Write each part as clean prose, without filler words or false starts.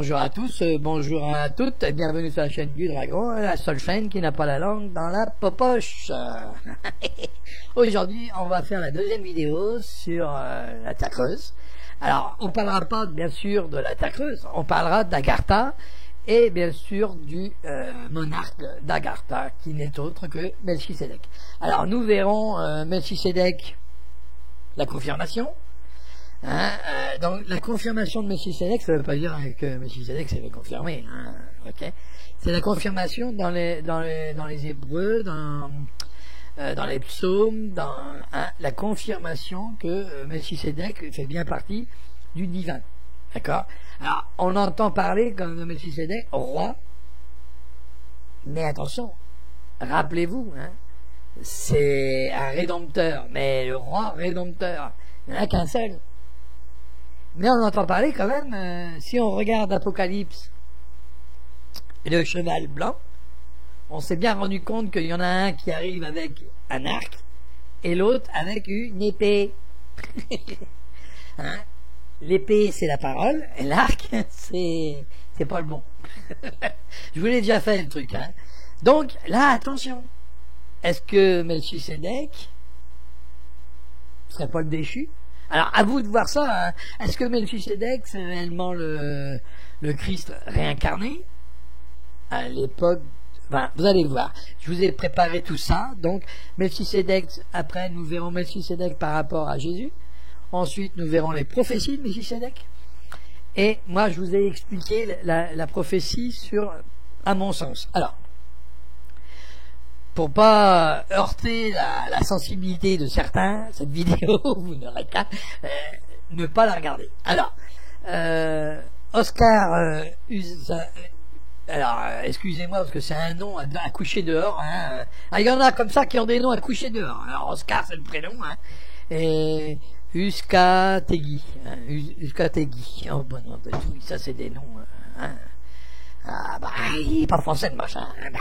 bonjour à tous, bonjour à toutes, et bienvenue sur la chaîne du Dragon, la seule chaîne qui n'a pas la langue dans la popoche. Aujourd'hui, on va faire la deuxième vidéo sur la Terre Creuse. Alors, on parlera pas bien sûr de la Terre Creuse, on parlera d'Agartha et bien sûr du monarque d'Agartha, qui n'est autre que Melchisédek. Alors, nous verrons Melchisédek, la confirmation. Donc la confirmation de Melchisédek, ça ne veut pas dire que Melchisédek s'est confirmé, ok. C'est la confirmation dans les Hébreux, dans les psaumes, la confirmation que Melchisédek fait bien partie du divin, d'accord. Alors on entend parler comme de Melchisédek roi, mais attention, rappelez-vous, c'est un rédempteur, mais le roi rédempteur, il n'y en a qu'un seul. Mais on entend parler quand même, si on regarde Apocalypse, le cheval blanc, on s'est bien rendu compte qu'il y en a un qui arrive avec un arc et l'autre avec une épée. L'épée c'est la parole et l'arc c'est pas le bon. Je vous l'ai déjà fait le truc. Donc là attention, est-ce que Melchisédek serait pas le déchu? Alors, à vous de voir ça, est-ce que Melchisédek, c'est réellement le Christ réincarné à l'époque, enfin, vous allez voir, je vous ai préparé tout ça, donc Melchisédek, après nous verrons Melchisédek par rapport à Jésus, ensuite nous verrons les prophéties de Melchisédek, et moi je vous ai expliqué la prophétie sur, à mon sens. Alors, pour pas heurter la sensibilité de certains, cette vidéo, vous n'aurez qu'à ne pas la regarder. Alors, Oscar alors, excusez-moi parce que c'est un nom à coucher dehors. Il y en a comme ça qui ont des noms à coucher dehors. Alors, Oscar, c'est le prénom. Et Uskategui. Uskategui. Oh, bon, non, ça, c'est des noms. Il est pas français, le machin. Bah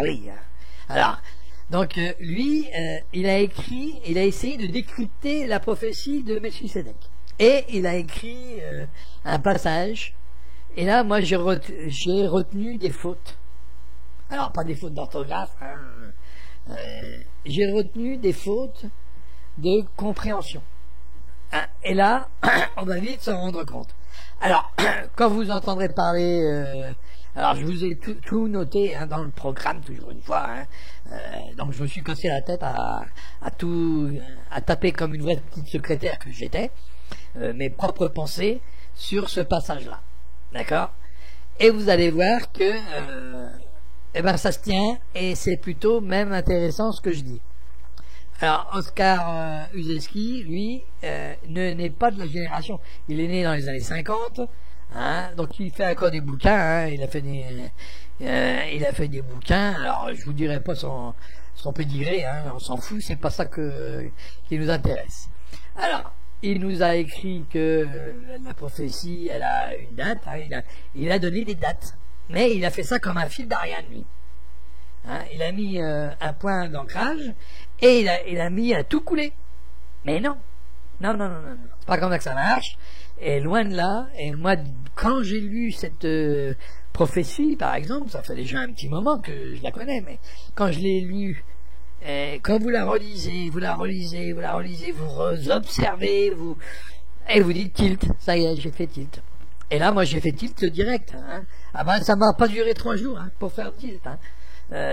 oui. Alors, donc lui, il a essayé de décrypter la prophétie de Melchisédek. Et il a écrit un passage, et là, moi, j'ai retenu des fautes. Alors, pas des fautes d'orthographe, j'ai retenu des fautes de compréhension. Et là, on va vite s'en rendre compte. Alors, quand vous entendrez parler... alors je vous ai tout noté dans le programme, toujours une fois, donc je me suis cassé la tête à taper comme une vraie petite secrétaire que j'étais, mes propres pensées sur ce passage-là, d'accord. Et vous allez voir que ça se tient, et c'est plutôt même intéressant ce que je dis. Alors Oscar Uzelski, lui, n'est pas de la génération, il est né dans les années 50, donc il fait encore des bouquins, il a fait des bouquins. Alors je vous dirai pas son pédigré, on s'en fout, c'est pas ça qui nous intéresse. Alors il nous a écrit que la prophétie elle a une date, il a donné des dates, mais il a fait ça comme un fil d'Ariane, lui. Il a mis un point d'ancrage et il a mis à tout couler. Mais non, c'est pas comme ça que ça marche. Et loin de là, et moi, quand j'ai lu cette prophétie, par exemple, ça fait déjà un petit moment que je la connais, mais quand je l'ai lue, quand vous la relisez, vous observez, et vous dites tilt, ça y est, j'ai fait tilt. Et là, moi, j'ai fait tilt direct. Ça m'a pas duré 3 jours pour faire tilt.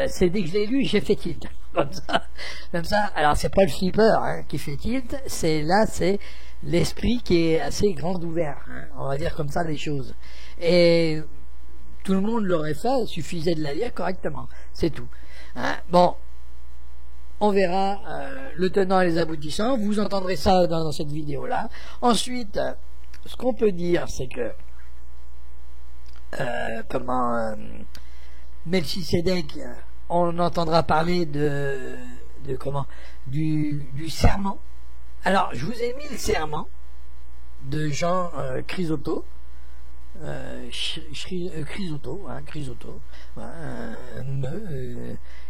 C'est dès que je l'ai lu, j'ai fait tilt. Comme ça. Alors, c'est pas le flipper qui fait tilt, c'est l'esprit qui est assez grand ouvert, on va dire comme ça les choses. Et tout le monde l'aurait fait, il suffisait de la lire correctement, c'est tout. Bon, on verra le tenant et les aboutissants, vous entendrez ça dans cette vidéo-là. Ensuite, ce qu'on peut dire, c'est que Melchisédek, on entendra parler du serment. Alors, je vous ai mis le serment de Jean Chrysoto, Chrysoto, hein, Chrysoto, ouais,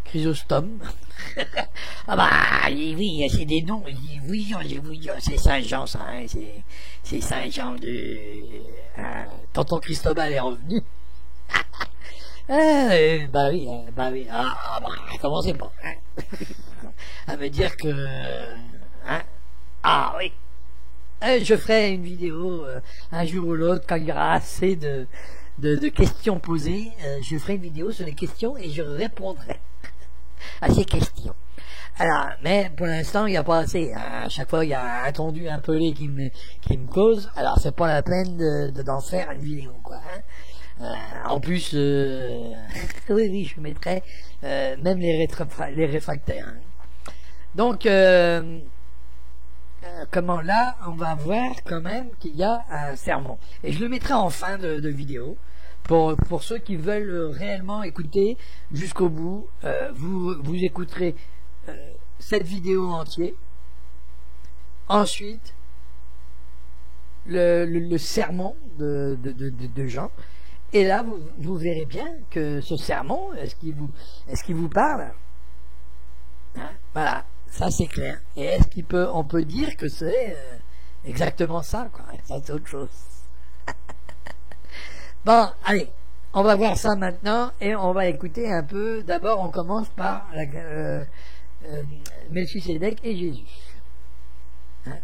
Chrysostome. Ah bah oui, c'est des noms, oui, c'est Saint-Jean, ça, hein, c'est Saint-Jean de... tonton Cristobal est revenu. Bah oui, commencez pas, hein, à me dire que... hein, ah oui. Je ferai une vidéo un jour ou l'autre quand il y aura assez de questions posées. Je ferai une vidéo sur les questions et je répondrai à ces questions. Alors, mais pour l'instant, il n'y a pas assez. À chaque fois, il y a un tondu un pelé qui me cause. Alors, c'est pas la peine d'en faire une vidéo, quoi. Hein. En plus, oui, je mettrai même les réfractaires. Hein. Donc, comment là, on va voir quand même qu'il y a un sermon. Et je le mettrai en fin de vidéo. Pour ceux qui veulent réellement écouter jusqu'au bout, vous écouterez cette vidéo entière. Ensuite, le sermon de Jean. Et là, vous verrez bien que ce sermon, est-ce qu'il vous parle? Hein, voilà. Ça c'est clair. Et est-ce on peut dire que c'est exactement ça, quoi. Ça c'est autre chose. Bon, allez, on va voir ça maintenant et on va écouter un peu. D'abord, on commence par Melchisédek et Jésus. Hein?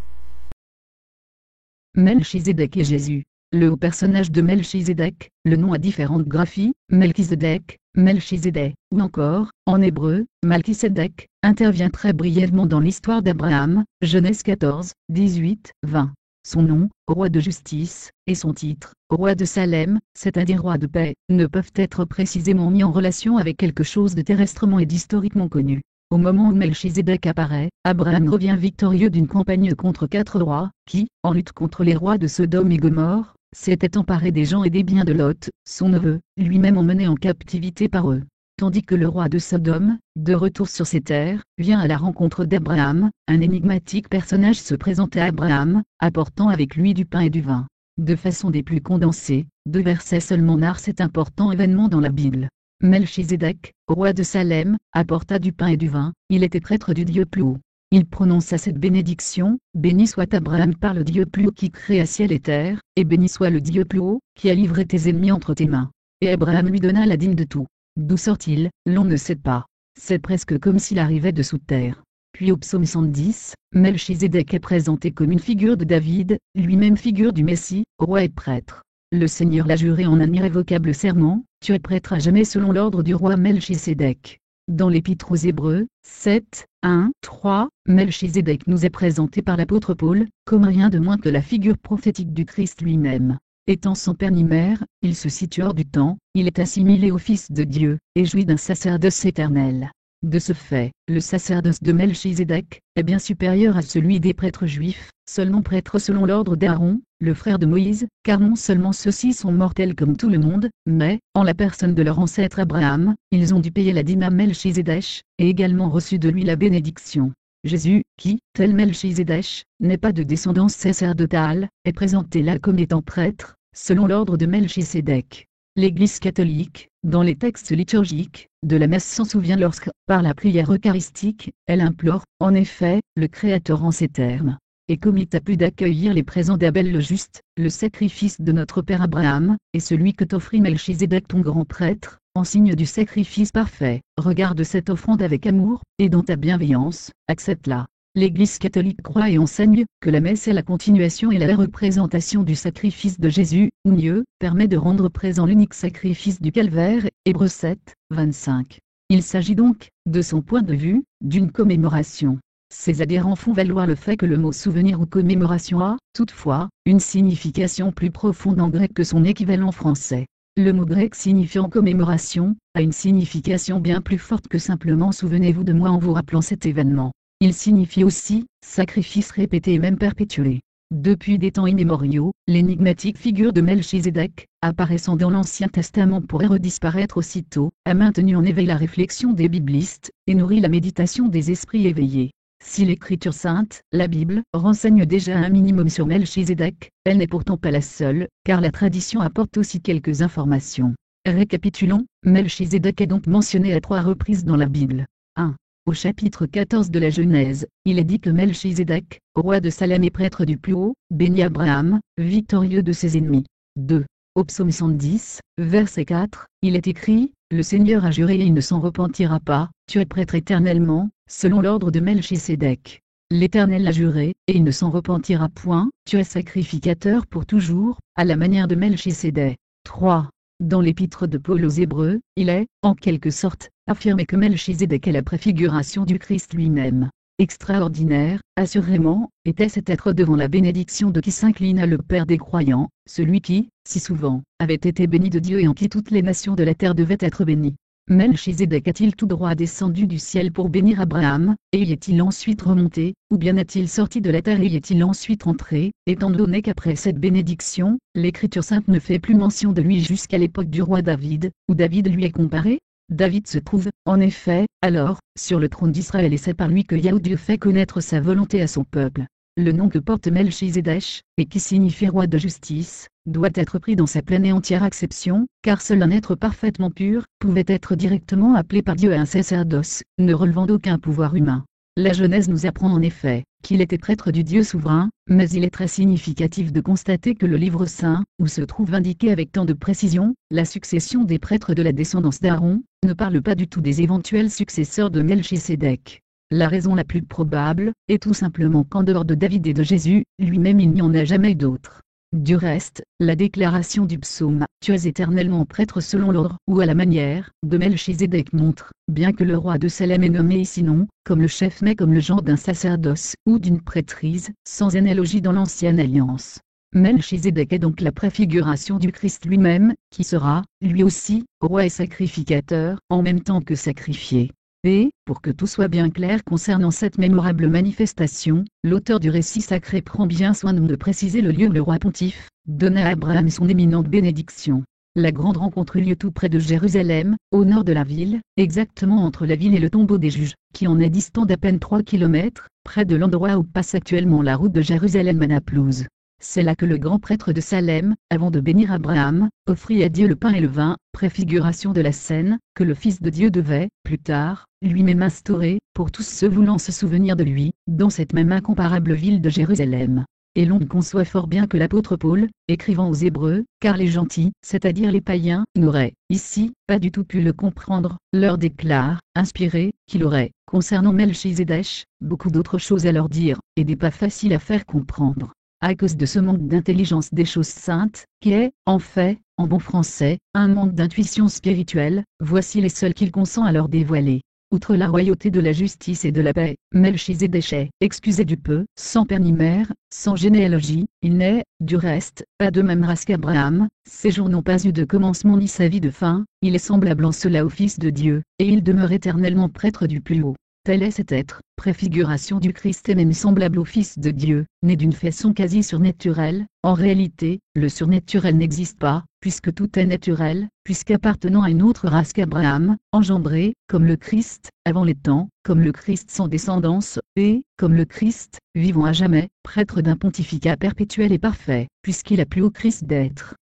Melchisédek et Jésus. Le haut personnage de Melchisédek, le nom a différentes graphies, Melchisédek, Melchisédek, ou encore, en hébreu, Malkisédek, intervient très brièvement dans l'histoire d'Abraham, Genèse 14, 18, 20. Son nom, roi de justice, et son titre, roi de Salem, c'est-à-dire roi de paix, ne peuvent être précisément mis en relation avec quelque chose de terrestrement et d'historiquement connu. Au moment où Melchisédek apparaît, Abraham revient victorieux d'une campagne contre 4 rois, qui, en lutte contre les rois de Sodome et Gomorrhe, s'étaient emparés des gens et des biens de Lot, son neveu, lui-même emmené en captivité par eux. Tandis que le roi de Sodome, de retour sur ses terres, vient à la rencontre d'Abraham, un énigmatique personnage se présente à Abraham, apportant avec lui du pain et du vin. De façon des plus condensées, 2 versets seulement narrent cet important événement dans la Bible. Melchisédek, roi de Salem, apporta du pain et du vin, il était prêtre du Dieu plus haut. Il prononça cette bénédiction, béni soit Abraham par le Dieu plus haut qui créa ciel et terre, et béni soit le Dieu plus haut, qui a livré tes ennemis entre tes mains. Et Abraham lui donna la dîme de tout. D'où sort-il, l'on ne sait pas. C'est presque comme s'il arrivait de sous terre. Puis au psaume 110, Melchisédek est présenté comme une figure de David, lui-même figure du Messie, roi et prêtre. Le Seigneur l'a juré en un irrévocable serment, tu es prêtre à jamais selon l'ordre du roi Melchisédek. Dans l'Épître aux Hébreux, 7, 1, 3, Melchisédek nous est présenté par l'apôtre Paul, comme rien de moins que la figure prophétique du Christ lui-même. Étant sans père ni mère, il se situe hors du temps, il est assimilé au Fils de Dieu, et jouit d'un sacerdoce éternel. De ce fait, le sacerdoce de Melchisédek est bien supérieur à celui des prêtres juifs, seulement prêtres selon l'ordre d'Aaron, le frère de Moïse, car non seulement ceux-ci sont mortels comme tout le monde, mais, en la personne de leur ancêtre Abraham, ils ont dû payer la dîme à Melchisédek, et également reçu de lui la bénédiction. Jésus, qui, tel Melchisédek, n'est pas de descendance sacerdotale, est présenté là comme étant prêtre, selon l'ordre de Melchisédek. L'Église catholique, dans les textes liturgiques, de la messe s'en souvient lorsque, par la prière eucharistique, elle implore, en effet, le Créateur en ces termes. Et comme il t'a plu d'accueillir les présents d'Abel le juste, le sacrifice de notre père Abraham, et celui que t'offrit Melchisédek ton grand prêtre, en signe du sacrifice parfait, regarde cette offrande avec amour, et dans ta bienveillance, accepte-la. L'Église catholique croit et enseigne que la messe est la continuation et la représentation du sacrifice de Jésus, ou mieux, permet de rendre présent l'unique sacrifice du calvaire, Hébreux 7, 25. Il s'agit donc, de son point de vue, d'une commémoration. Ses adhérents font valoir le fait que le mot souvenir ou commémoration a, toutefois, une signification plus profonde en grec que son équivalent français. Le mot grec signifiant commémoration, a une signification bien plus forte que simplement souvenez-vous de moi en vous rappelant cet événement. Il signifie aussi, sacrifice répété et même perpétué. Depuis des temps immémoriaux, l'énigmatique figure de Melchisédek, apparaissant dans l'Ancien Testament pour redisparaître aussitôt, a maintenu en éveil la réflexion des biblistes, et nourri la méditation des esprits éveillés. Si l'Écriture sainte, la Bible, renseigne déjà un minimum sur Melchizedek, elle n'est pourtant pas la seule, car la tradition apporte aussi quelques informations. Récapitulons, Melchizedek est donc mentionné à 3 reprises dans la Bible. 1. Au chapitre 14 de la Genèse, il est dit que Melchizedek, roi de Salem et prêtre du Plus-Haut, bénit Abraham, victorieux de ses ennemis. 2. Au psaume 110, verset 4, il est écrit, « Le Seigneur a juré et il ne s'en repentira pas, tu es prêtre éternellement, selon l'ordre de Melchizedek. L'Éternel a juré, et il ne s'en repentira point, tu es sacrificateur pour toujours, à la manière de Melchizedek. » 3. Dans l'épître de Paul aux Hébreux, il est, en quelque sorte, affirmé que Melchizedek est la préfiguration du Christ lui-même. Extraordinaire, assurément, était cet être devant la bénédiction de qui s'inclina le Père des croyants, celui qui, si souvent, avait été béni de Dieu et en qui toutes les nations de la terre devaient être bénies. Melchizedek a-t-il tout droit descendu du ciel pour bénir Abraham, et y est-il ensuite remonté, ou bien a-t-il sorti de la terre et y est-il ensuite entré, étant donné qu'après cette bénédiction, l'Écriture sainte ne fait plus mention de lui jusqu'à l'époque du roi David, où David lui est comparé? David se trouve, en effet, alors, sur le trône d'Israël et c'est par lui que Yahweh Dieu fait connaître sa volonté à son peuple. Le nom que porte Melchizedek, et qui signifie roi de justice, doit être pris dans sa pleine et entière acception, car seul un être parfaitement pur, pouvait être directement appelé par Dieu à un sacerdoce, ne relevant d'aucun pouvoir humain. La Genèse nous apprend en effet, qu'il était prêtre du Dieu souverain, mais il est très significatif de constater que le livre saint, où se trouve indiqué avec tant de précision, la succession des prêtres de la descendance d'Aaron, ne parle pas du tout des éventuels successeurs de Melchizedek. La raison la plus probable, est tout simplement qu'en dehors de David et de Jésus, lui-même il n'y en a jamais d'autre. Du reste, la déclaration du psaume « Tu es éternellement prêtre selon l'ordre » ou à la manière de Melchizedek montre, bien que le roi de Salem est nommé ici non comme le chef mais comme le genre d'un sacerdoce ou d'une prêtrise, sans analogie dans l'ancienne alliance. Melchizedek est donc la préfiguration du Christ lui-même, qui sera, lui aussi, roi et sacrificateur, en même temps que sacrifié. Et, pour que tout soit bien clair concernant cette mémorable manifestation, l'auteur du récit sacré prend bien soin de préciser le lieu où le roi pontife donna à Abraham son éminente bénédiction. La grande rencontre eut lieu tout près de Jérusalem, au nord de la ville, exactement entre la ville et le tombeau des juges, qui en est distant d'à peine 3 kilomètres, près de l'endroit où passe actuellement la route de Jérusalem à Naplouse. C'est là que le grand prêtre de Salem, avant de bénir Abraham, offrit à Dieu le pain et le vin, préfiguration de la scène, que le Fils de Dieu devait, plus tard, lui-même instaurer, pour tous ceux voulant se souvenir de lui, dans cette même incomparable ville de Jérusalem. Et l'on conçoit fort bien que l'apôtre Paul, écrivant aux Hébreux, car les gentils, c'est-à-dire les païens, n'auraient, ici, pas du tout pu le comprendre, leur déclare, inspiré, qu'il aurait, concernant Melchizedek, beaucoup d'autres choses à leur dire, et des pas faciles à faire comprendre. À cause de ce manque d'intelligence des choses saintes, qui est, en fait, en bon français, un manque d'intuition spirituelle, voici les seuls qu'il consent à leur dévoiler. Outre la royauté de la justice et de la paix, Melchizedek est, excusez du peu, sans père ni mère, sans généalogie, il n'est, du reste, pas de même race qu'Abraham, ses jours n'ont pas eu de commencement ni sa vie de fin, il est semblable en cela au Fils de Dieu, et il demeure éternellement prêtre du Plus-Haut. Tel est cet être, préfiguration du Christ et même semblable au Fils de Dieu, né d'une façon quasi surnaturelle. En réalité, le surnaturel n'existe pas, puisque tout est naturel, puisqu'appartenant à une autre race qu'Abraham, engendré, comme le Christ, avant les temps, comme le Christ sans descendance, et, comme le Christ, vivant à jamais, prêtre d'un pontificat perpétuel et parfait, puisqu'il a plu au Christ d'être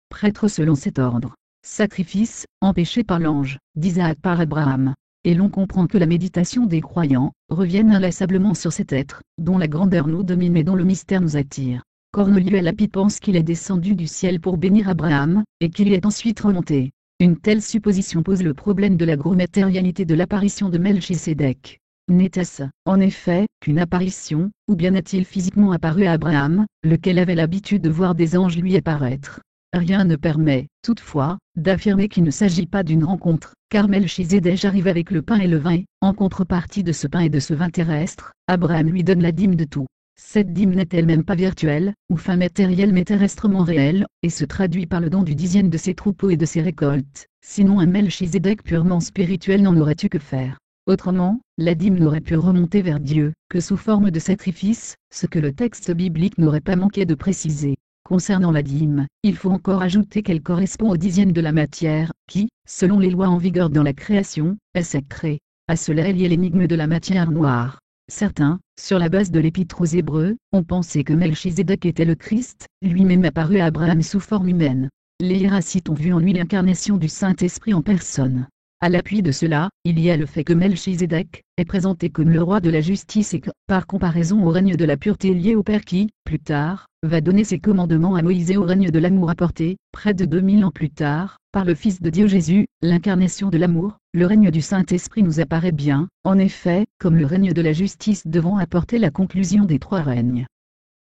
prêtre selon cet ordre. Sacrifice, empêché par l'ange, d'Isaac par Abraham. Et l'on comprend que la méditation des croyants revienne inlassablement sur cet être, dont la grandeur nous domine et dont le mystère nous attire. Cornelius Lapie pense qu'il est descendu du ciel pour bénir Abraham, et qu'il y est ensuite remonté. Une telle supposition pose le problème de la gros-matérialité de l'apparition de Melchizedek. N'était-ce, en effet, qu'une apparition, ou bien a-t-il physiquement apparu à Abraham, lequel avait l'habitude de voir des anges lui apparaître? Rien ne permet, toutefois, d'affirmer qu'il ne s'agit pas d'une rencontre, car Melchizedek arrive avec le pain et le vin et, en contrepartie de ce pain et de ce vin terrestre, Abraham lui donne la dîme de tout. Cette dîme n'est elle-même pas virtuelle, ou fin matérielle mais terrestrement réelle, et se traduit par le don du dixième de ses troupeaux et de ses récoltes, sinon un Melchizedek purement spirituel n'en aurait eu que faire. Autrement, la dîme n'aurait pu remonter vers Dieu, que sous forme de sacrifice, ce que le texte biblique n'aurait pas manqué de préciser. Concernant la dîme, il faut encore ajouter qu'elle correspond au dixième de la matière, qui, selon les lois en vigueur dans la création, est sacrée. À cela est liée l'énigme de la matière noire. Certains, sur la base de l'Épître aux Hébreux, ont pensé que Melchizedek était le Christ, lui-même apparu à Abraham sous forme humaine. Les hiéracites ont vu en lui l'incarnation du Saint-Esprit en personne. À l'appui de cela, il y a le fait que Melchizedek est présenté comme le roi de la justice et que, par comparaison au règne de la pureté lié au Père qui, plus tard, va donner ses commandements à Moïse et au règne de l'amour apporté, près de 2000 ans plus tard, par le Fils de Dieu Jésus, l'incarnation de l'amour, le règne du Saint-Esprit nous apparaît bien, en effet, comme le règne de la justice devant apporter la conclusion des trois règnes.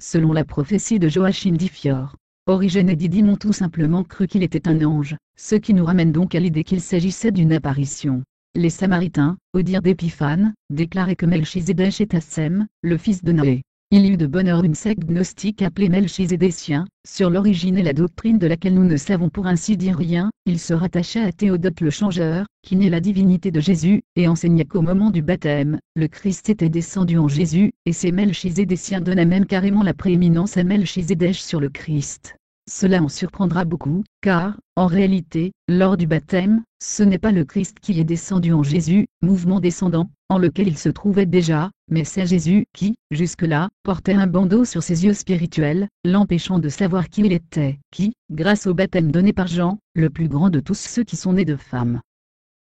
Selon la prophétie de Joachim d'Ifior, Origène et Didym ont tout simplement cru qu'il était un ange, ce qui nous ramène donc à l'idée qu'il s'agissait d'une apparition. Les Samaritains, au dire d'Épiphane, déclaraient que Melchizedek est Assem, le fils de Noé. Il y eut de bonne heure une secte gnostique appelée Melchizedécien, sur l'origine et la doctrine de laquelle nous ne savons pour ainsi dire rien. Il se rattachait à Théodote le changeur, qui niait la divinité de Jésus, et enseignait qu'au moment du baptême, le Christ était descendu en Jésus, et ces Melchizedéciens donnaient même carrément la prééminence à Melchizedek sur le Christ. Cela en surprendra beaucoup, car, en réalité, lors du baptême, ce n'est pas le Christ qui est descendu en Jésus, mouvement descendant, en lequel il se trouvait déjà, mais c'est Jésus qui, jusque-là, portait un bandeau sur ses yeux spirituels, l'empêchant de savoir qui il était, qui, grâce au baptême donné par Jean, le plus grand de tous ceux qui sont nés de femmes,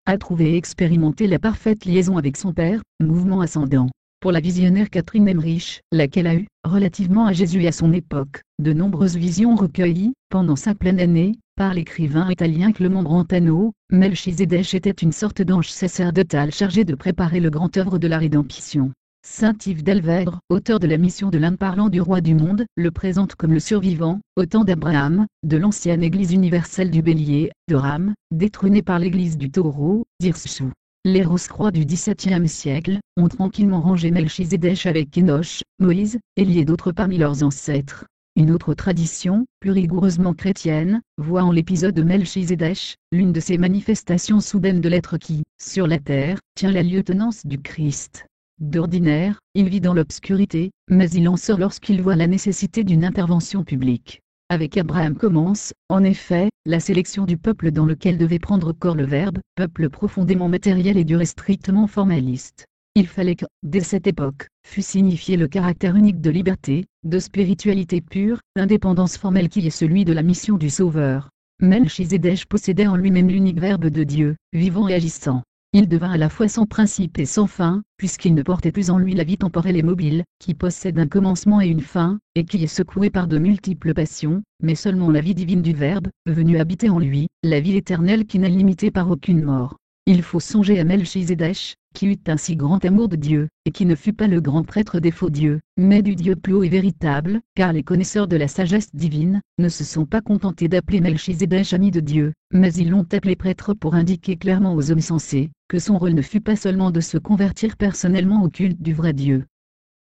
a trouvé et expérimenté la parfaite liaison avec son Père, mouvement ascendant. Pour la visionnaire Catherine Emmerich, laquelle a eu, relativement à Jésus et à son époque, de nombreuses visions recueillies, pendant sa pleine année, par l'écrivain italien Clément Brentano, Melchizedek était une sorte d'ange sacerdotal chargé de préparer le grand œuvre de la rédemption. Saint Yves d'Alvègre, auteur de la mission de l'Inde parlant du roi du monde, le présente comme le survivant, au temps d'Abraham, de l'ancienne Église universelle du Bélier, de Rame, détrônée par l'Église du Taureau, d'Hirsou. Les Rose-Croix du XVIIe siècle ont tranquillement rangé Melchizedek avec Enoch, Moïse, Élie et d'autres parmi leurs ancêtres. Une autre tradition, plus rigoureusement chrétienne, voit en l'épisode de Melchizedek, l'une de ces manifestations soudaines de l'être qui, sur la terre, tient la lieutenance du Christ. D'ordinaire, il vit dans l'obscurité, mais il en sort lorsqu'il voit la nécessité d'une intervention publique. Avec Abraham commence, en effet, la sélection du peuple dans lequel devait prendre corps le Verbe, peuple profondément matériel et dur et strictement formaliste. Il fallait que, dès cette époque, fût signifié le caractère unique de liberté, de spiritualité pure, d'indépendance formelle qui est celui de la mission du Sauveur. Melchizedek possédait en lui-même l'unique Verbe de Dieu, vivant et agissant. Il devint à la fois sans principe et sans fin, puisqu'il ne portait plus en lui la vie temporelle et mobile, qui possède un commencement et une fin, et qui est secouée par de multiples passions, mais seulement la vie divine du Verbe, venu habiter en lui, la vie éternelle qui n'est limitée par aucune mort. Il faut songer à Melchizedek, qui eut un si grand amour de Dieu, et qui ne fut pas le grand prêtre des faux dieux, mais du Dieu plus haut et véritable, car les connaisseurs de la sagesse divine, ne se sont pas contentés d'appeler Melchizedek ami de Dieu, mais ils l'ont appelé prêtre pour indiquer clairement aux hommes sensés, que son rôle ne fut pas seulement de se convertir personnellement au culte du vrai Dieu,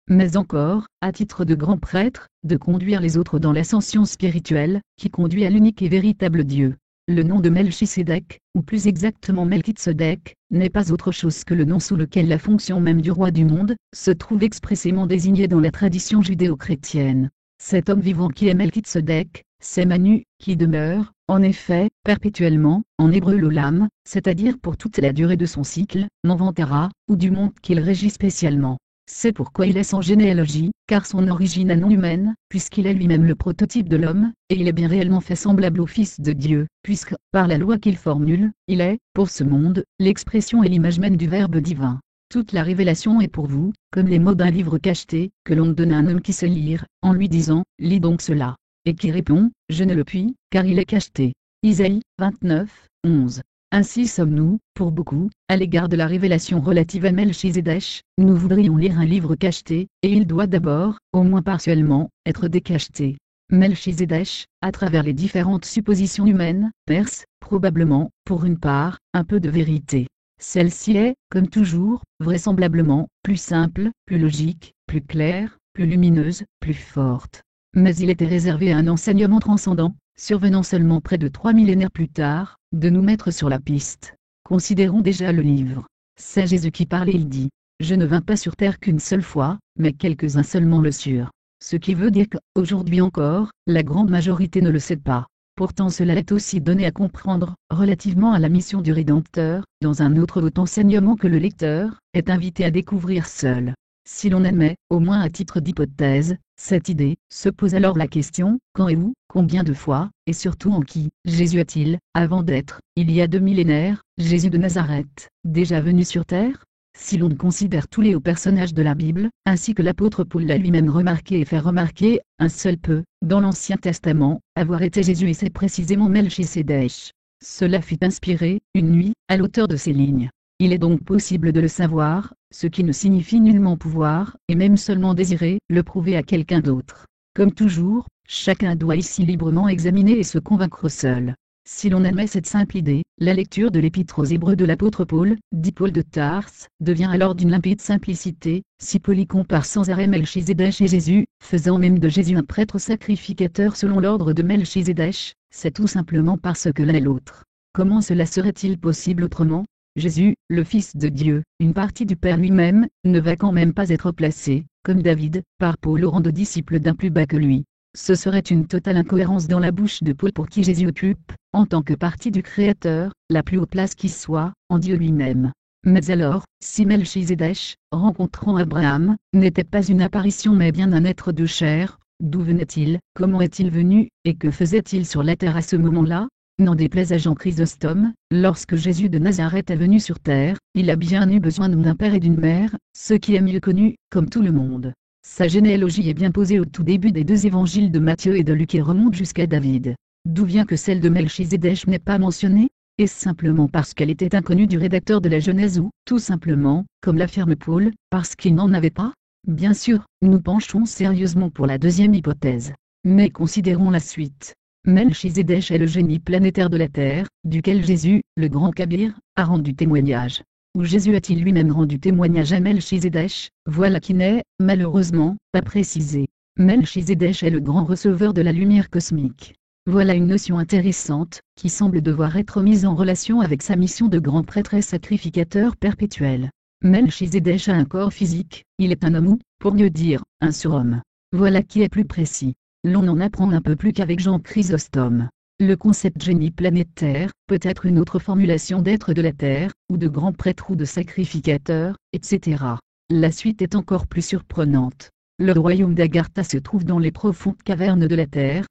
mais encore, à titre de grand prêtre, de conduire les autres dans l'ascension spirituelle, qui conduit à l'unique et véritable Dieu. Le nom de Melchizedek, ou plus exactement Melchizedek, n'est pas autre chose que le nom sous lequel la fonction même du roi du monde, se trouve expressément désignée dans la tradition judéo-chrétienne. Cet homme vivant qui est Melchizedek, c'est Manu, qui demeure, en effet, perpétuellement, en hébreu l'olam, c'est-à-dire pour toute la durée de son cycle, Manvantara, ou du monde qu'il régit spécialement. C'est pourquoi il est sans généalogie, car son origine est non humaine, puisqu'il est lui-même le prototype de l'homme, et il est bien réellement fait semblable au Fils de Dieu, puisque, par la loi qu'il formule, il est, pour ce monde, l'expression et l'image même du Verbe divin. Toute la révélation est pour vous, comme les mots d'un livre cacheté, que l'on donne à un homme qui sait lire, en lui disant, lis donc cela. Et qui répond, je ne le puis, car il est cacheté. Isaïe 29, 11. Ainsi sommes-nous, pour beaucoup, à l'égard de la révélation relative à Melchizedek, nous voudrions lire un livre cacheté, et il doit d'abord, au moins partiellement, être décacheté. Melchizedek, à travers les différentes suppositions humaines, perce, probablement, pour une part, un peu de vérité. Celle-ci est, comme toujours, vraisemblablement, plus simple, plus logique, plus claire, plus lumineuse, plus forte. Mais il était réservé à un enseignement transcendant, survenant seulement près de 3 millénaires plus tard, de nous mettre sur la piste. Considérons déjà le livre. C'est Jésus qui parlait, il dit « Je ne vins pas sur terre qu'une seule fois, mais quelques-uns seulement le surent ». Ce qui veut dire qu'aujourd'hui encore, la grande majorité ne le sait pas. Pourtant cela est aussi donné à comprendre, relativement à la mission du Rédempteur, dans un autre haut enseignement que le lecteur est invité à découvrir seul. Si l'on admet, au moins à titre d'hypothèse, cette idée, se pose alors la question, quand et où, combien de fois, et surtout en qui, Jésus a-t-il, avant d'être, il y a 2 millénaires, Jésus de Nazareth, déjà venu sur terre? Si l'on considère tous les hauts personnages de la Bible, ainsi que l'apôtre Paul l'a lui-même remarqué et fait remarquer, un seul peut, dans l'Ancien Testament, avoir été Jésus et c'est précisément Melchisédech. Cela fut inspiré, une nuit, à l'auteur de ces lignes. Il est donc possible de le savoir, ce qui ne signifie nullement pouvoir, et même seulement désirer, le prouver à quelqu'un d'autre. Comme toujours, chacun doit ici librement examiner et se convaincre seul. Si l'on admet cette simple idée, la lecture de l'épître aux Hébreux de l'apôtre Paul, dit Paul de Tarse, devient alors d'une limpide simplicité, si Paul y compare sans arrêt Melchisédech et Jésus, faisant même de Jésus un prêtre sacrificateur selon l'ordre de Melchisédech, c'est tout simplement parce que l'un est l'autre. Comment cela serait-il possible autrement? Jésus, le Fils de Dieu, une partie du Père lui-même, ne va quand même pas être placé, comme David, par Paul au rang de disciple d'un plus bas que lui. Ce serait une totale incohérence dans la bouche de Paul pour qui Jésus occupe, en tant que partie du Créateur, la plus haute place qui soit, en Dieu lui-même. Mais alors, si Melchisédech, rencontrant Abraham, n'était pas une apparition mais bien un être de chair, d'où venait-il, comment est-il venu, et que faisait-il sur la terre à ce moment-là? N'en déplaise à Jean Chrysostome, lorsque Jésus de Nazareth est venu sur terre, il a bien eu besoin d'un père et d'une mère, ce qui est mieux connu, comme tout le monde. Sa généalogie est bien posée au tout début des 2 évangiles de Matthieu et de Luc et remonte jusqu'à David. D'où vient que celle de Melchisédech n'est pas mentionnée? Est-ce simplement parce qu'elle était inconnue du rédacteur de la Genèse ou, tout simplement, comme l'affirme Paul, parce qu'il n'en avait pas? Bien sûr, nous penchons sérieusement pour la deuxième hypothèse. Mais considérons la suite. Melchisédech est le génie planétaire de la terre, duquel Jésus, le grand Kabir, a rendu témoignage. Ou Jésus a-t-il lui-même rendu témoignage à Melchisédech? Voilà qui n'est, malheureusement, pas précisé. Melchisédech est le grand receveur de la lumière cosmique. Voilà une notion intéressante, qui semble devoir être mise en relation avec sa mission de grand prêtre et sacrificateur perpétuel. Melchisédech a un corps physique, il est un homme ou, pour mieux dire, un surhomme. Voilà qui est plus précis. L'on en apprend un peu plus qu'avec Jean Chrysostome. Le concept génie planétaire, peut être une autre formulation d'être de la terre, ou de grand prêtre ou de sacrificateur, etc. La suite est encore plus surprenante. Le royaume d'Agartha se trouve dans les profondes cavernes de la terre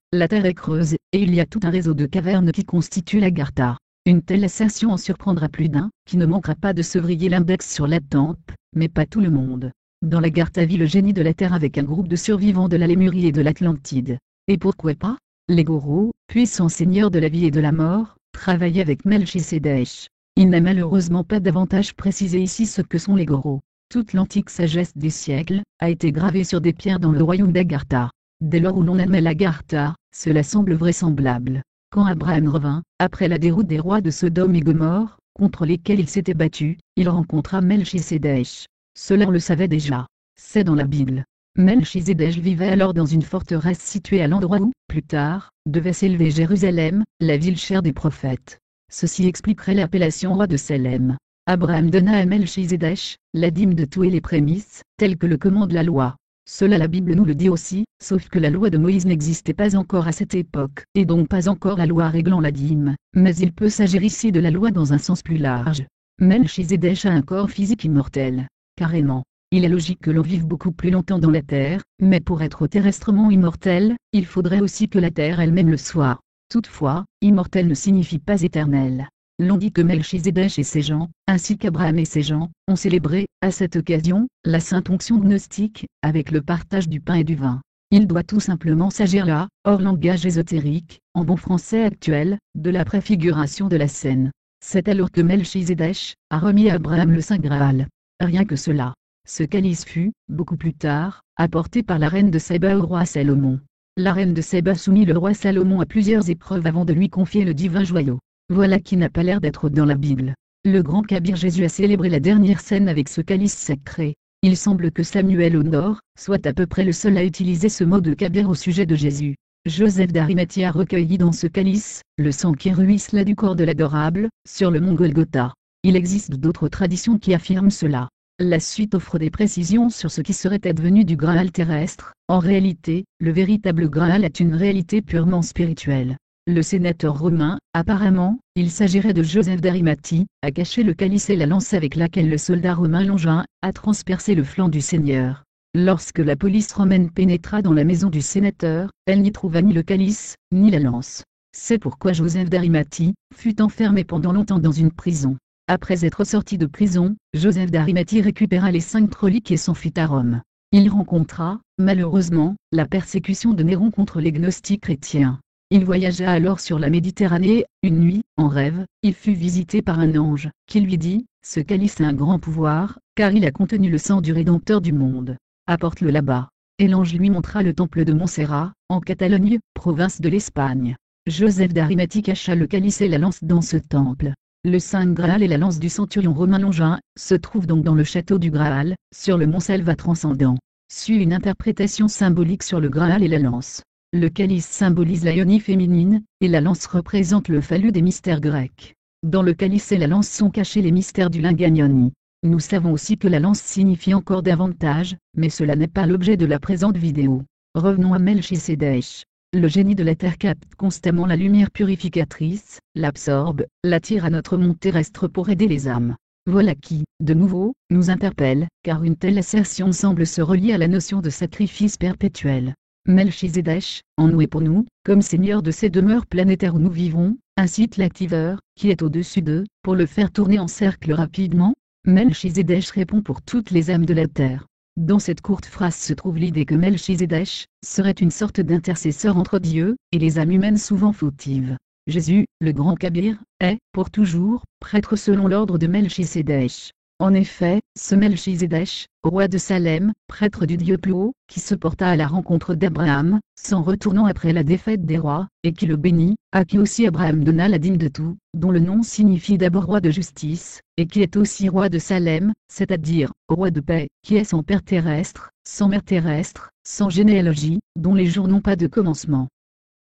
est creuse, et il y a tout un réseau de cavernes qui constitue l'Agartha. Une telle assertion en surprendra plus d'un, qui ne manquera pas de se vriller l'index sur la tempe, mais pas tout le monde. Dans l'Agartha vit le génie de la terre avec un groupe de survivants de la Lémurie et de l'Atlantide. Et pourquoi pas? Les Goros, puissants seigneurs de la vie et de la mort, travaillaient avec Melchisédech. Il n'a malheureusement pas davantage précisé ici ce que sont les Goros. Toute l'antique sagesse des siècles, a été gravée sur des pierres dans le royaume d'Agartha. Dès lors où l'on admet l'Agartha, cela semble vraisemblable. Quand Abraham revint, après la déroute des rois de Sodome et Gomorrhe, contre lesquels il s'était battu, il rencontra Melchisédech. Cela on le savait déjà. C'est dans la Bible. Melchisédech vivait alors dans une forteresse située à l'endroit où, plus tard, devait s'élever Jérusalem, la ville chère des prophètes. Ceci expliquerait l'appellation roi de Salem. Abraham donna à Melchisédech la dîme de tout et les prémices, telles que le commande la loi. Cela la Bible nous le dit aussi, sauf que la loi de Moïse n'existait pas encore à cette époque, et donc pas encore la loi réglant la dîme, mais il peut s'agir ici de la loi dans un sens plus large. Melchisédech a un corps physique immortel. Carrément. Il est logique que l'on vive beaucoup plus longtemps dans la terre, mais pour être terrestrement immortel, il faudrait aussi que la terre elle-même le soit. Toutefois, immortel ne signifie pas éternel. L'on dit que Melchisédech et ses gens, ainsi qu'Abraham et ses gens, ont célébré, à cette occasion, la sainte onction gnostique, avec le partage du pain et du vin. Il doit tout simplement s'agir là, hors langage ésotérique, en bon français actuel, de la préfiguration de la scène. C'est alors que Melchisédech a remis à Abraham le Saint Graal. Rien que cela. Ce calice fut, beaucoup plus tard, apporté par la reine de Séba au roi Salomon. La reine de Séba soumit le roi Salomon à plusieurs épreuves avant de lui confier le divin joyau. Voilà qui n'a pas l'air d'être dans la Bible. Le grand Kabir Jésus a célébré la dernière scène avec ce calice sacré. Il semble que Samuel au nord soit à peu près le seul à utiliser ce mot de Kabir au sujet de Jésus. Joseph d'Arimathie a recueilli dans ce calice le sang qui ruissela du corps de l'adorable, sur le mont Golgotha. Il existe d'autres traditions qui affirment cela. La suite offre des précisions sur ce qui serait advenu du Graal terrestre. En réalité, le véritable Graal est une réalité purement spirituelle. Le sénateur romain, apparemment, il s'agirait de Joseph d'Arimathie, a caché le calice et la lance avec laquelle le soldat romain Longin a transpercé le flanc du Seigneur. Lorsque la police romaine pénétra dans la maison du sénateur, elle n'y trouva ni le calice, ni la lance. C'est pourquoi Joseph d'Arimathie fut enfermé pendant longtemps dans une prison. Après être sorti de prison, Joseph d'Arimathie récupéra les 5 reliques et s'enfuit à Rome. Il rencontra, malheureusement, la persécution de Néron contre les gnostiques chrétiens. Il voyagea alors sur la Méditerranée. Une nuit, en rêve, il fut visité par un ange, qui lui dit « Ce calice a un grand pouvoir, car il a contenu le sang du Rédempteur du monde. Apporte-le là-bas. » Et l'ange lui montra le temple de Montserrat, en Catalogne, province de l'Espagne. Joseph d'Arimathie cacha le calice et la lance dans ce temple. Le Saint Graal et la lance du centurion romain Longin se trouvent donc dans le château du Graal, sur le mont Salva transcendant. Suit une interprétation symbolique sur le Graal et la lance. Le calice symbolise la ionie féminine, et la lance représente le phallus des mystères grecs. Dans le calice et la lance sont cachés les mystères du Linganioni. Nous savons aussi que la lance signifie encore davantage, mais cela n'est pas l'objet de la présente vidéo. Revenons à Melchisédek. Le génie de la terre capte constamment la lumière purificatrice, l'absorbe, l'attire à notre monde terrestre pour aider les âmes. Voilà qui, de nouveau, nous interpelle, car une telle assertion semble se relier à la notion de sacrifice perpétuel. Melchisédek, en nous et pour nous, comme seigneur de ces demeures planétaires où nous vivons, incite l'activeur, qui est au-dessus d'eux, pour le faire tourner en cercle rapidement. Melchisédek répond pour toutes les âmes de la terre. Dans cette courte phrase se trouve l'idée que Melchisédek serait une sorte d'intercesseur entre Dieu et les âmes humaines souvent fautives. Jésus, le grand Kabir, est, pour toujours, prêtre selon l'ordre de Melchisédek. En effet, ce Melchisédek, roi de Salem, prêtre du Dieu plus haut, qui se porta à la rencontre d'Abraham, s'en retournant après la défaite des rois, et qui le bénit, à qui aussi Abraham donna la dîme de tout, dont le nom signifie d'abord roi de justice, et qui est aussi roi de Salem, c'est-à-dire, roi de paix, qui est sans père terrestre, sans mère terrestre, sans généalogie, dont les jours n'ont pas de commencement,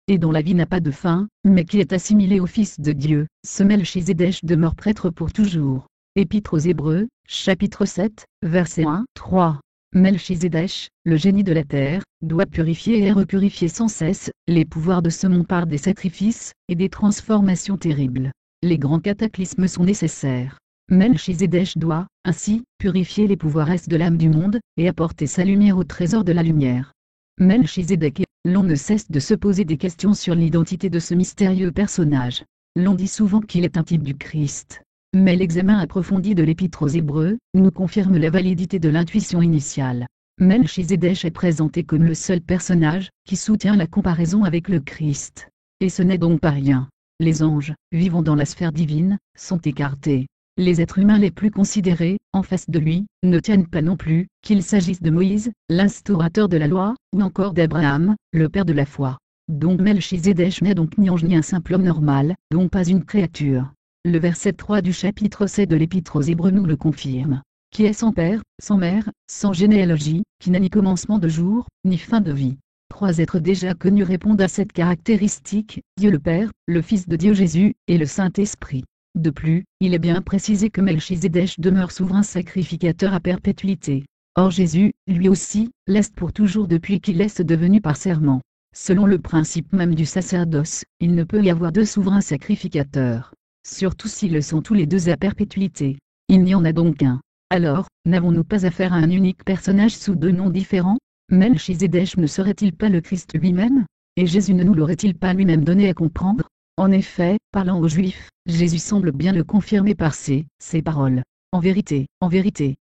et dont la vie n'a pas de fin, mais qui est assimilé au Fils de Dieu. Ce Melchisédek demeure prêtre pour toujours. Épître aux Hébreux, chapitre 7, versets 1-3. Melchisédek, le génie de la terre, doit purifier et repurifier sans cesse les pouvoirs de ce monde par des sacrifices et des transformations terribles. Les grands cataclysmes sont nécessaires. Melchisédek doit, ainsi, purifier les pouvoirs de l'âme du monde, et apporter sa lumière au trésor de la lumière. Melchisédek, l'on ne cesse de se poser des questions sur l'identité de ce mystérieux personnage. L'on dit souvent qu'il est un type du Christ. Mais l'examen approfondi de l'Épître aux Hébreux nous confirme la validité de l'intuition initiale. Melchisédek est présenté comme le seul personnage qui soutient la comparaison avec le Christ. Et ce n'est donc pas rien. Les anges, vivant dans la sphère divine, sont écartés. Les êtres humains les plus considérés, en face de lui, ne tiennent pas non plus, qu'il s'agisse de Moïse, l'instaurateur de la loi, ou encore d'Abraham, le père de la foi. Donc Melchisédek n'est donc ni ange ni un simple homme normal, donc pas une créature. Le verset 3 du chapitre 7 de l'Épître aux Hébreux nous le confirme. Qui est sans père, sans mère, sans généalogie, qui n'a ni commencement de jour, ni fin de vie. 3 êtres déjà connus répondent à cette caractéristique, Dieu le Père, le Fils de Dieu Jésus, et le Saint-Esprit. De plus, il est bien précisé que Melchisédek demeure souverain sacrificateur à perpétuité. Or Jésus, lui aussi, l'est pour toujours depuis qu'il est devenu par serment. Selon le principe même du sacerdoce, il ne peut y avoir 2 souverains sacrificateurs. Surtout s'ils le sont tous les 2 à perpétuité. Il n'y en a donc qu'un. Alors, n'avons-nous pas affaire à un unique personnage sous 2 noms différents? Melchisédek ne serait-il pas le Christ lui-même? Et Jésus ne nous l'aurait-il pas lui-même donné à comprendre? En effet, parlant aux Juifs, Jésus semble bien le confirmer par ces paroles. En vérité,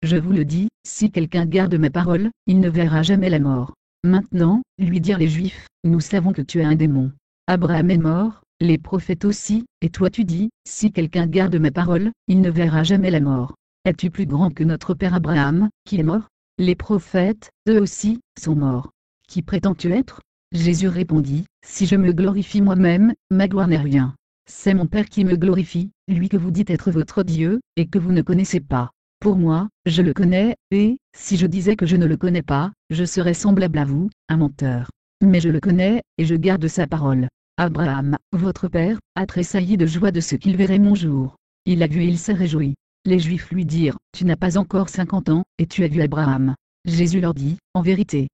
je vous le dis, si quelqu'un garde mes paroles, il ne verra jamais la mort. Maintenant, lui dirent les Juifs, nous savons que tu es un démon. Abraham est mort, les prophètes aussi, et toi tu dis, si quelqu'un garde mes paroles, il ne verra jamais la mort. Es-tu plus grand que notre père Abraham, qui est mort? Les prophètes, eux aussi, sont morts. Qui prétends-tu être? Jésus répondit, si je me glorifie moi-même, ma gloire n'est rien. C'est mon Père qui me glorifie, lui que vous dites être votre Dieu, et que vous ne connaissez pas. Pour moi, je le connais, et, si je disais que je ne le connais pas, je serais semblable à vous, un menteur. Mais je le connais, et je garde sa parole. Abraham, votre père, a tressailli de joie de ce qu'il verrait mon jour. Il a vu et il s'est réjoui. Les Juifs lui dirent, tu n'as pas encore 50 ans, et tu as vu Abraham. Jésus leur dit, en vérité,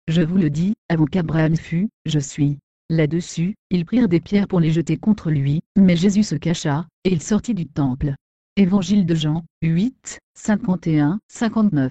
je vous le dis, avant qu'Abraham fût, je suis. Là-dessus, ils prirent des pierres pour les jeter contre lui, mais Jésus se cacha, et il sortit du temple. Évangile de Jean, 8, 51-59.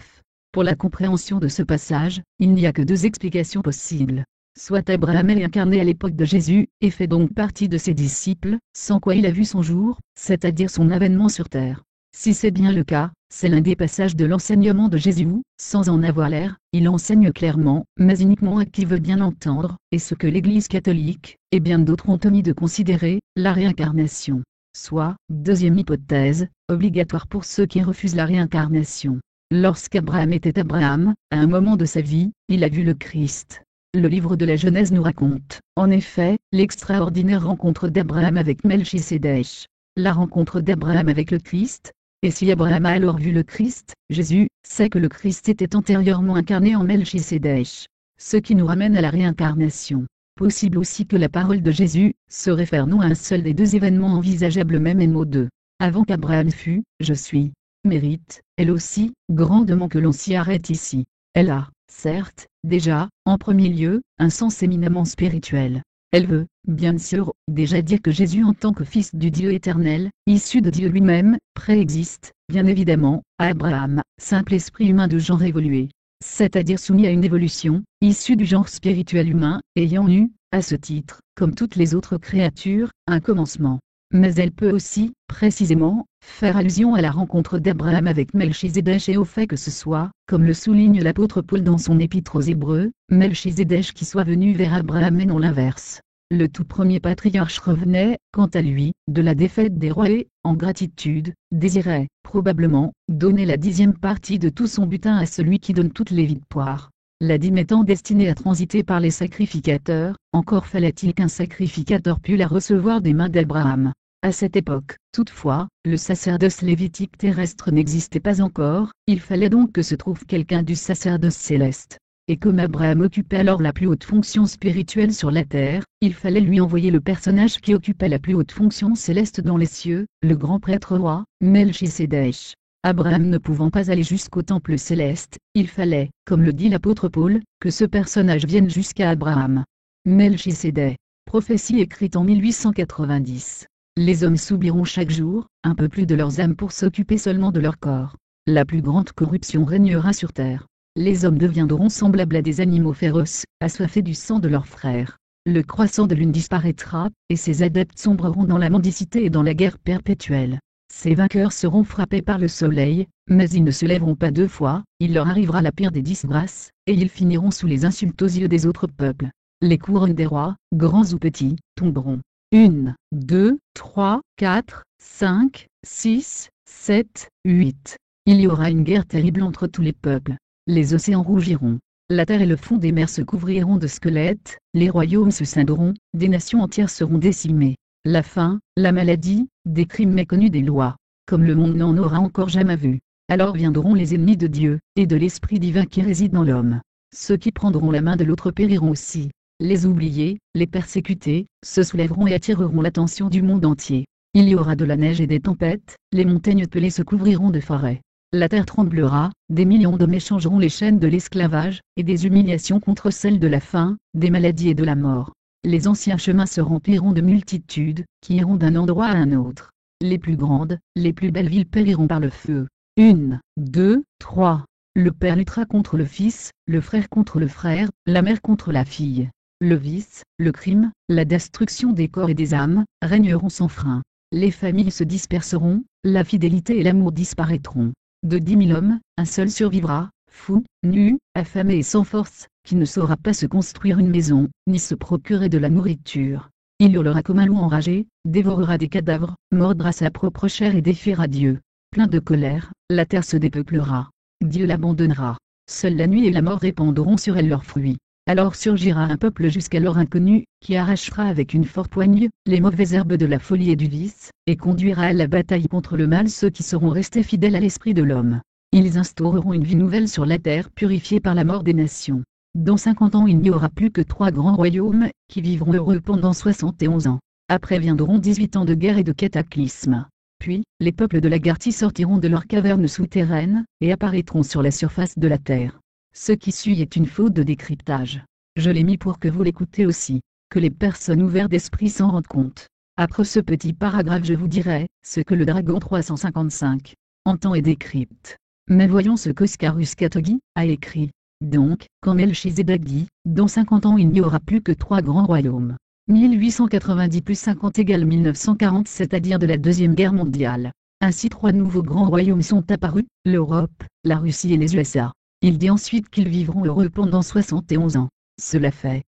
Pour la compréhension de ce passage, il n'y a que deux explications possibles. Soit Abraham est incarné à l'époque de Jésus, et fait donc partie de ses disciples, sans quoi il a vu son jour, c'est-à-dire son avènement sur terre. Si c'est bien le cas, c'est l'un des passages de l'enseignement de Jésus où, sans en avoir l'air, il enseigne clairement, mais uniquement à qui veut bien l'entendre, et ce que l'Église catholique, et bien d'autres ont omis de considérer, la réincarnation. Soit, deuxième hypothèse, obligatoire pour ceux qui refusent la réincarnation. Lorsqu'Abraham était Abraham, à un moment de sa vie, il a vu le Christ. Le livre de la Genèse nous raconte, en effet, l'extraordinaire rencontre d'Abraham avec Melchisédek. La rencontre d'Abraham avec le Christ. Et si Abraham a alors vu le Christ, Jésus, c'est que le Christ était antérieurement incarné en Melchisédek. Ce qui nous ramène à la réincarnation. Possible aussi que la parole de Jésus se réfère non à un seul des deux événements envisageables même mot 2. Avant qu'Abraham fût, je suis. Mérite, elle aussi, grandement que l'on s'y arrête ici. Elle a, certes, déjà, en premier lieu, un sens éminemment spirituel. Elle veut, bien sûr, déjà dire que Jésus en tant que fils du Dieu éternel, issu de Dieu lui-même, préexiste, bien évidemment, à Abraham, simple esprit humain de genre évolué. C'est-à-dire soumis à une évolution, issue du genre spirituel humain, ayant eu, à ce titre, comme toutes les autres créatures, un commencement. Mais elle peut aussi, précisément, faire allusion à la rencontre d'Abraham avec Melchisédek et au fait que ce soit, comme le souligne l'apôtre Paul dans son épître aux Hébreux, Melchisédek qui soit venu vers Abraham et non l'inverse. Le tout premier patriarche revenait, quant à lui, de la défaite des rois et, en gratitude, désirait, probablement, donner la 10e partie de tout son butin à celui qui donne toutes les victoires. La dîme étant destinée à transiter par les sacrificateurs, encore fallait-il qu'un sacrificateur pût la recevoir des mains d'Abraham. À cette époque, toutefois, le sacerdoce lévitique terrestre n'existait pas encore, il fallait donc que se trouve quelqu'un du sacerdoce céleste. Et comme Abraham occupait alors la plus haute fonction spirituelle sur la terre, il fallait lui envoyer le personnage qui occupait la plus haute fonction céleste dans les cieux, le grand prêtre roi, Melchisédek. Abraham ne pouvant pas aller jusqu'au temple céleste, il fallait, comme le dit l'apôtre Paul, que ce personnage vienne jusqu'à Abraham. Melchisédek. Prophétie écrite en 1890. Les hommes s'oublieront chaque jour, un peu plus de leurs âmes pour s'occuper seulement de leur corps. La plus grande corruption régnera sur terre. Les hommes deviendront semblables à des animaux féroces, assoiffés du sang de leurs frères. Le croissant de l'une disparaîtra, et ses adeptes sombreront dans la mendicité et dans la guerre perpétuelle. Ces vainqueurs seront frappés par le soleil, mais ils ne se lèveront pas deux fois, il leur arrivera la pire des disgrâces, et ils finiront sous les insultes aux yeux des autres peuples. Les couronnes des rois, grands ou petits, tomberont. 1, 2, 3, 4, 5, 6, 7, 8. Il y aura une guerre terrible entre tous les peuples. Les océans rougiront. La terre et le fond des mers se couvriront de squelettes, les royaumes se scinderont, des nations entières seront décimées. La faim, la maladie, des crimes méconnus des lois, comme le monde n'en aura encore jamais vu. Alors viendront les ennemis de Dieu, et de l'Esprit divin qui réside dans l'homme. Ceux qui prendront la main de l'autre périront aussi. Les oubliés, les persécutés, se soulèveront et attireront l'attention du monde entier. Il y aura de la neige et des tempêtes, les montagnes pelées se couvriront de forêts. La terre tremblera, des millions d'hommes échangeront les chaînes de l'esclavage, et des humiliations contre celles de la faim, des maladies et de la mort. Les anciens chemins se rempliront de multitudes, qui iront d'un endroit à un autre. Les plus grandes, les plus belles villes périront par le feu. 1, 2, 3. Le père luttera contre le fils, le frère contre le frère, la mère contre la fille. Le vice, le crime, la destruction des corps et des âmes, régneront sans frein. Les familles se disperseront, la fidélité et l'amour disparaîtront. De 10 000 hommes, un seul survivra, fou, nu, affamé et sans force, qui ne saura pas se construire une maison, ni se procurer de la nourriture. Il hurlera comme un loup enragé, dévorera des cadavres, mordra sa propre chair et défiera Dieu. Plein de colère, la terre se dépeuplera. Dieu l'abandonnera. Seule la nuit et la mort répandront sur elle leurs fruits. Alors surgira un peuple jusqu'alors inconnu, qui arrachera avec une forte poigne, les mauvaises herbes de la folie et du vice, et conduira à la bataille contre le mal ceux qui seront restés fidèles à l'esprit de l'homme. Ils instaureront une vie nouvelle sur la terre purifiée par la mort des nations. Dans 50 ans il n'y aura plus que 3 grands royaumes, qui vivront heureux pendant 71 ans. Après viendront 18 ans de guerre et de cataclysme. Puis, les peuples de la Garthie sortiront de leurs cavernes souterraines, et apparaîtront sur la surface de la terre. Ce qui suit est une faute de décryptage. Je l'ai mis pour que vous l'écoutez aussi. que les personnes ouvertes d'esprit s'en rendent compte. Après ce petit paragraphe, je vous dirai ce que le Dragon 355 entend et décrypte. Mais voyons ce qu'Oscarus Katogi a écrit. Donc, quand Melchizedek dit, dans 50 ans il n'y aura plus que 3 grands royaumes. 1890 plus 50 égale 1940, c'est-à-dire de la Deuxième Guerre mondiale. Ainsi 3 nouveaux grands royaumes sont apparus, l'Europe, la Russie et les USA. Il dit ensuite qu'ils vivront heureux pendant 71 ans. Cela fait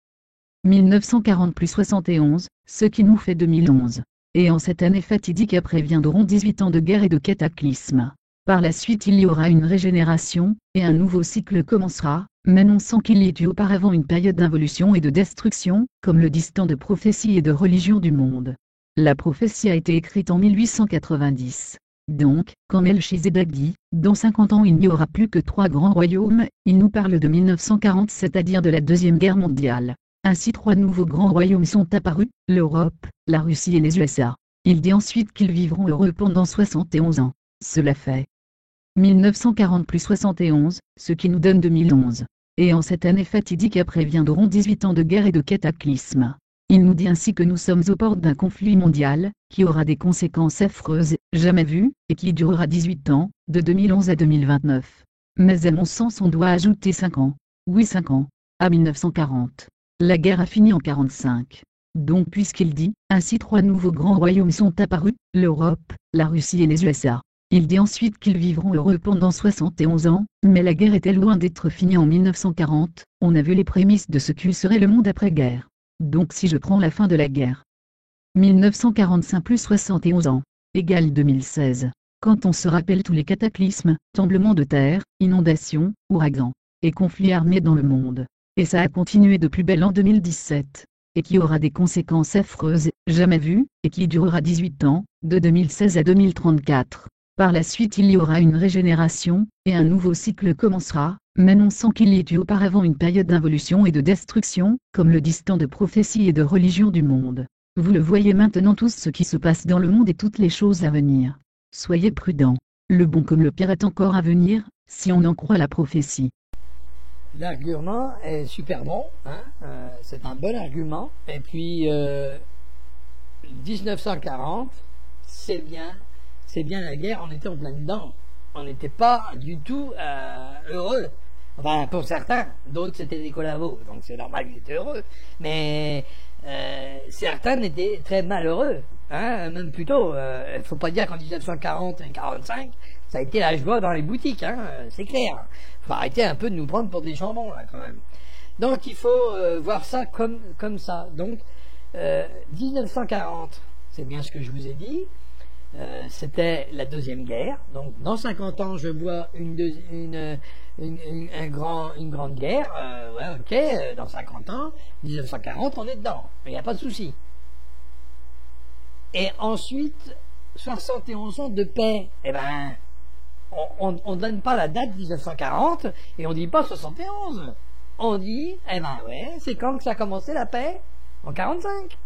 1940 plus 71, ce qui nous fait 2011. Et en cette année fatidique après viendront 18 ans de guerre et de cataclysme. Par la suite il y aura une régénération, et un nouveau cycle commencera, mais non sans qu'il y ait eu auparavant une période d'involution et de destruction, comme le disent tant de prophéties et de religions du monde. La prophétie a été écrite en 1890. Donc, quand Melchizedek dit, dans 50 ans il n'y aura plus que 3 grands royaumes, il nous parle de 1940, c'est-à-dire de la Deuxième Guerre mondiale. Ainsi 3 nouveaux grands royaumes sont apparus, l'Europe, la Russie et les USA. Il dit ensuite qu'ils vivront heureux pendant 71 ans. Cela fait 1940 plus 71, ce qui nous donne 2011. Et en cette année fatidique après viendront 18 ans de guerre et de cataclysme. Il nous dit ainsi que nous sommes aux portes d'un conflit mondial, qui aura des conséquences affreuses, jamais vues, et qui durera 18 ans, de 2011 à 2029. Mais à mon sens on doit ajouter 5 ans. Oui 5 ans. À 1940. La guerre a fini en 45. Donc puisqu'il dit, ainsi 3 nouveaux grands royaumes sont apparus, l'Europe, la Russie et les USA. Il dit ensuite qu'ils vivront heureux pendant 71 ans, mais la guerre était loin d'être finie en 1940, on a vu les prémices de ce qu'il serait le monde après-guerre. Donc si je prends la fin de la guerre, 1945 plus 71 ans, égale 2016. Quand on se rappelle tous les cataclysmes, tremblements de terre, inondations, ouragans, et conflits armés dans le monde. Et ça a continué de plus belle en 2017. Et qui aura des conséquences affreuses, jamais vues, et qui durera 18 ans, de 2016 à 2034. Par la suite il y aura une régénération, et un nouveau cycle commencera, mais non sans qu'il y ait eu auparavant une période d'involution et de destruction, comme le disent tant de prophéties et de religions du monde. Vous le voyez maintenant tout ce qui se passe dans le monde et toutes les choses à venir. Soyez prudents. Le bon comme le pire est encore à venir, si on en croit la prophétie. L'argument est super bon, hein, c'est un bon argument. Et puis 1940, c'est bien la guerre, on était en plein dedans. On n'était pas du tout heureux. Enfin, pour certains, d'autres c'était des collabos, donc c'est normal qu'ils étaient heureux. Mais certains étaient très malheureux, hein, même plutôt. Il ne faut pas dire qu'en 1940 et 1945, ça a été la joie dans les boutiques, hein, c'est clair. Il faut arrêter un peu de nous prendre pour des jambons, là, quand même. Donc il faut voir ça comme ça. Donc 1940, c'est bien ce que je vous ai dit. C'était la Deuxième Guerre. Donc dans 50 ans, je vois une grande guerre. Ouais, ok, dans 50 ans, 1940, on est dedans. Il n'y a pas de souci. Et ensuite, 71 ans de paix. Eh ben, on ne donne pas la date 1940 et on ne dit pas 71. On dit, eh ben ouais, c'est quand que ça a commencé la paix? En 45.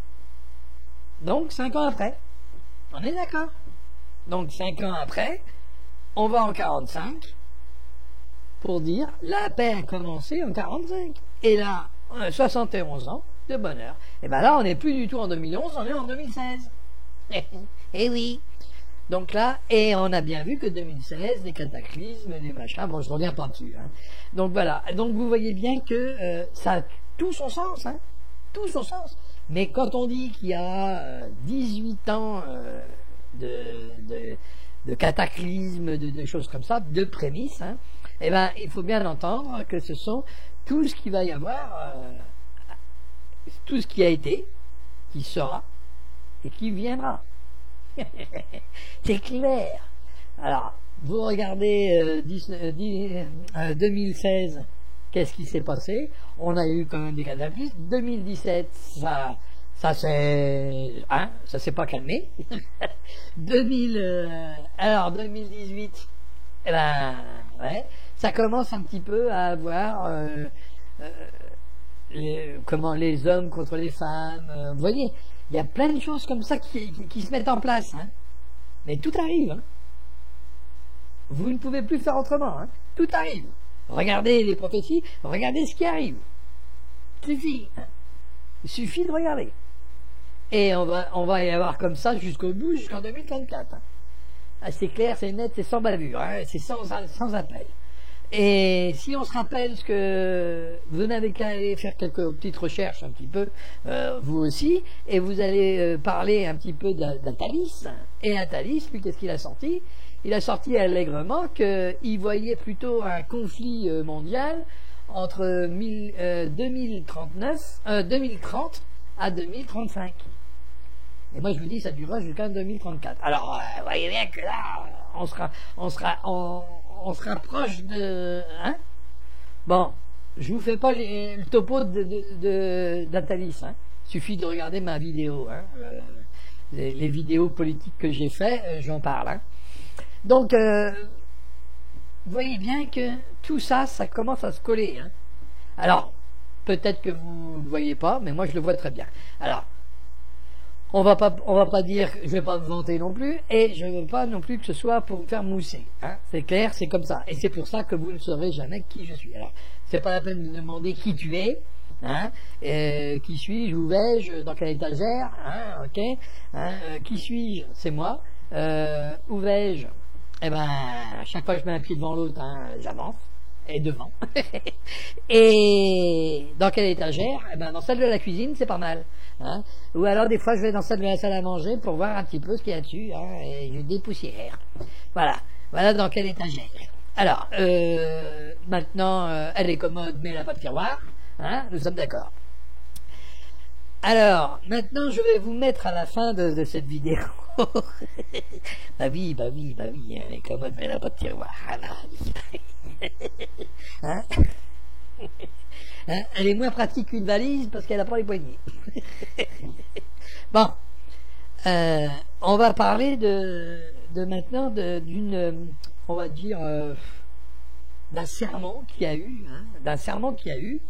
Donc 5 ans après. On est d'accord. Donc 5 ans après, on va en 45 pour dire la paix a commencé en 45. Et là, on a 71 ans de bonheur. Et bien là, on n'est plus du tout en 2011, on est en 2016. Eh oui. Donc là, et on a bien vu que 2016, des cataclysmes, des machins, bon, je reviens pas dessus. Hein. Donc voilà. Donc vous voyez bien que ça a tout son sens, hein. Tout son sens. Mais quand on dit qu'il y a 18 ans de cataclysmes, de choses comme ça, de prémices, hein, eh ben, il faut bien entendre que ce sont tout ce qu'il va y avoir, tout ce qui a été, qui sera et qui viendra. C'est clair. Alors, vous regardez 2016, qu'est-ce qui s'est passé? On a eu quand même des cataclysmes. 2017, ça s'est pas calmé. 2018, eh ben, ouais, ça commence un petit peu à avoir comment les hommes contre les femmes. Vous voyez, il y a plein de choses comme ça qui se mettent en place. Hein. Mais tout arrive. Hein. Vous ne pouvez plus faire autrement. Hein. Tout arrive. Regardez les prophéties, regardez ce qui arrive. Suffit. Hein. Il suffit de regarder. Et on va y avoir comme ça jusqu'au bout, jusqu'en 2034. Hein. Ah, c'est clair, c'est net, c'est sans bavure, hein, c'est sans appel. Et si on se rappelle ce que vous n'avez qu'à aller faire quelques petites recherches un petit peu, vous aussi, et vous allez parler un petit peu d'Athalis. Et Athalis, lui, qu'est-ce qu'il a sorti? Il a sorti allègrement qu'il voyait plutôt un conflit mondial entre 2030 à 2035. Et moi je vous dis ça durera jusqu'en 2034. Alors vous voyez bien que là on se rapproche de hein. Bon, je vous fais pas le topo d'Athalis. Hein. Il suffit de regarder ma vidéo. Hein. Les vidéos politiques que j'ai fait, j'en parle. Hein. Donc vous voyez bien que tout ça, ça commence à se coller. Hein. Alors peut-être que vous ne le voyez pas, mais moi je le vois très bien. Alors on va pas dire, je vais pas me vanter non plus, et je veux pas non plus que ce soit pour me faire mousser. Hein. C'est clair, c'est comme ça. Et c'est pour ça que vous ne saurez jamais qui je suis. Alors, c'est pas la peine de me demander qui tu es, hein, qui suis-je, où vais-je, dans quelle étagère, hein, ok, hein, qui suis-je, c'est moi, où vais-je, eh ben, à chaque fois que je mets un pied devant l'autre, hein, j'avance. Et devant. Et dans quelle étagère? Eh ben, dans celle de la cuisine, c'est pas mal. Hein. Ou alors des fois je vais dans celle de la salle à manger pour voir un petit peu ce qu'il y a dessus. Hein, et je dépoussière. Voilà dans quelle étagère. Alors, maintenant, elle est commode, mais elle n'a pas de tiroir. Hein, nous sommes d'accord. Alors, maintenant, je vais vous mettre à la fin de cette vidéo. bah oui, elle est commode, mais elle n'a pas de tiroir. Hein hein, elle est moins pratique qu'une valise parce qu'elle n'a pas les poignées. Bon, on va parler maintenant d'une, on va dire, d'un serment qu'il y a eu,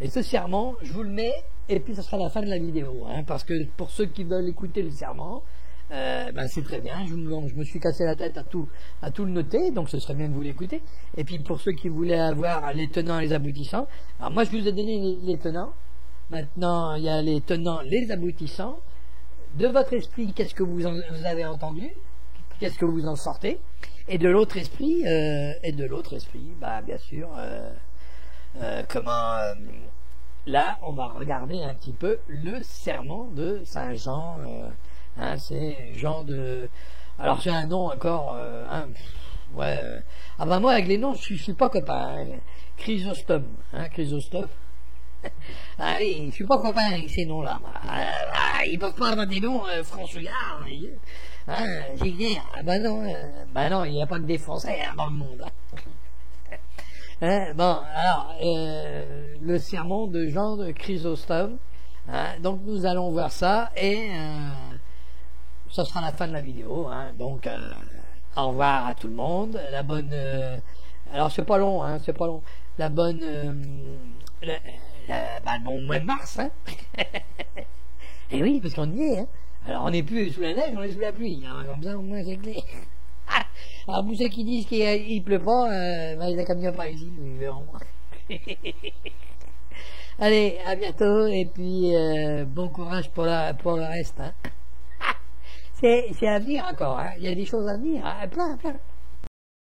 et ce serment, je vous le mets, et puis ça sera la fin de la vidéo, hein, parce que pour ceux qui veulent écouter le serment, ben c'est très bien, je me suis cassé la tête à tout le noter, donc ce serait bien que vous l'écoutez. Et puis pour ceux qui voulaient avoir les tenants et les aboutissants, alors moi je vous ai donné les tenants, maintenant il y a les tenants, les aboutissants, de votre esprit, qu'est-ce que vous avez entendu, qu'est-ce que vous en sortez, et de l'autre esprit, bah bien sûr, là on va regarder un petit peu le serment de Saint Jean. Hein, c'est Jean de... Alors c'est un nom encore... ouais, ah ben moi avec les noms je suis pas copain. Hein. Chrysostome. Hein, Chrysostome. Ah oui, je suis pas copain avec ces noms-là. Ils peuvent pas avoir des noms franchouillards. Hein, c'est clair. Ah ben non, il n'y a pas que des Français hein, dans le monde. Hein, bon, alors, le sermon de Jean de Chrysostome. Hein, donc nous allons voir ça et... ça sera la fin de la vidéo, hein. Donc au revoir à tout le monde, la bonne alors c'est pas long, hein, la bonne le bon mois de mars, hein. Et oui, parce qu'on y est, hein. Alors on n'est plus sous la neige, on est sous la pluie, hein. Comme ça au moins c'est clair. Alors pour ceux qui disent qu'il pleut pas, ben, ils n'ont pas ici, ils verront. Allez, à bientôt et puis bon courage pour le reste, hein. C'est à venir encore, hein. Il y a des choses à venir, hein. Plein.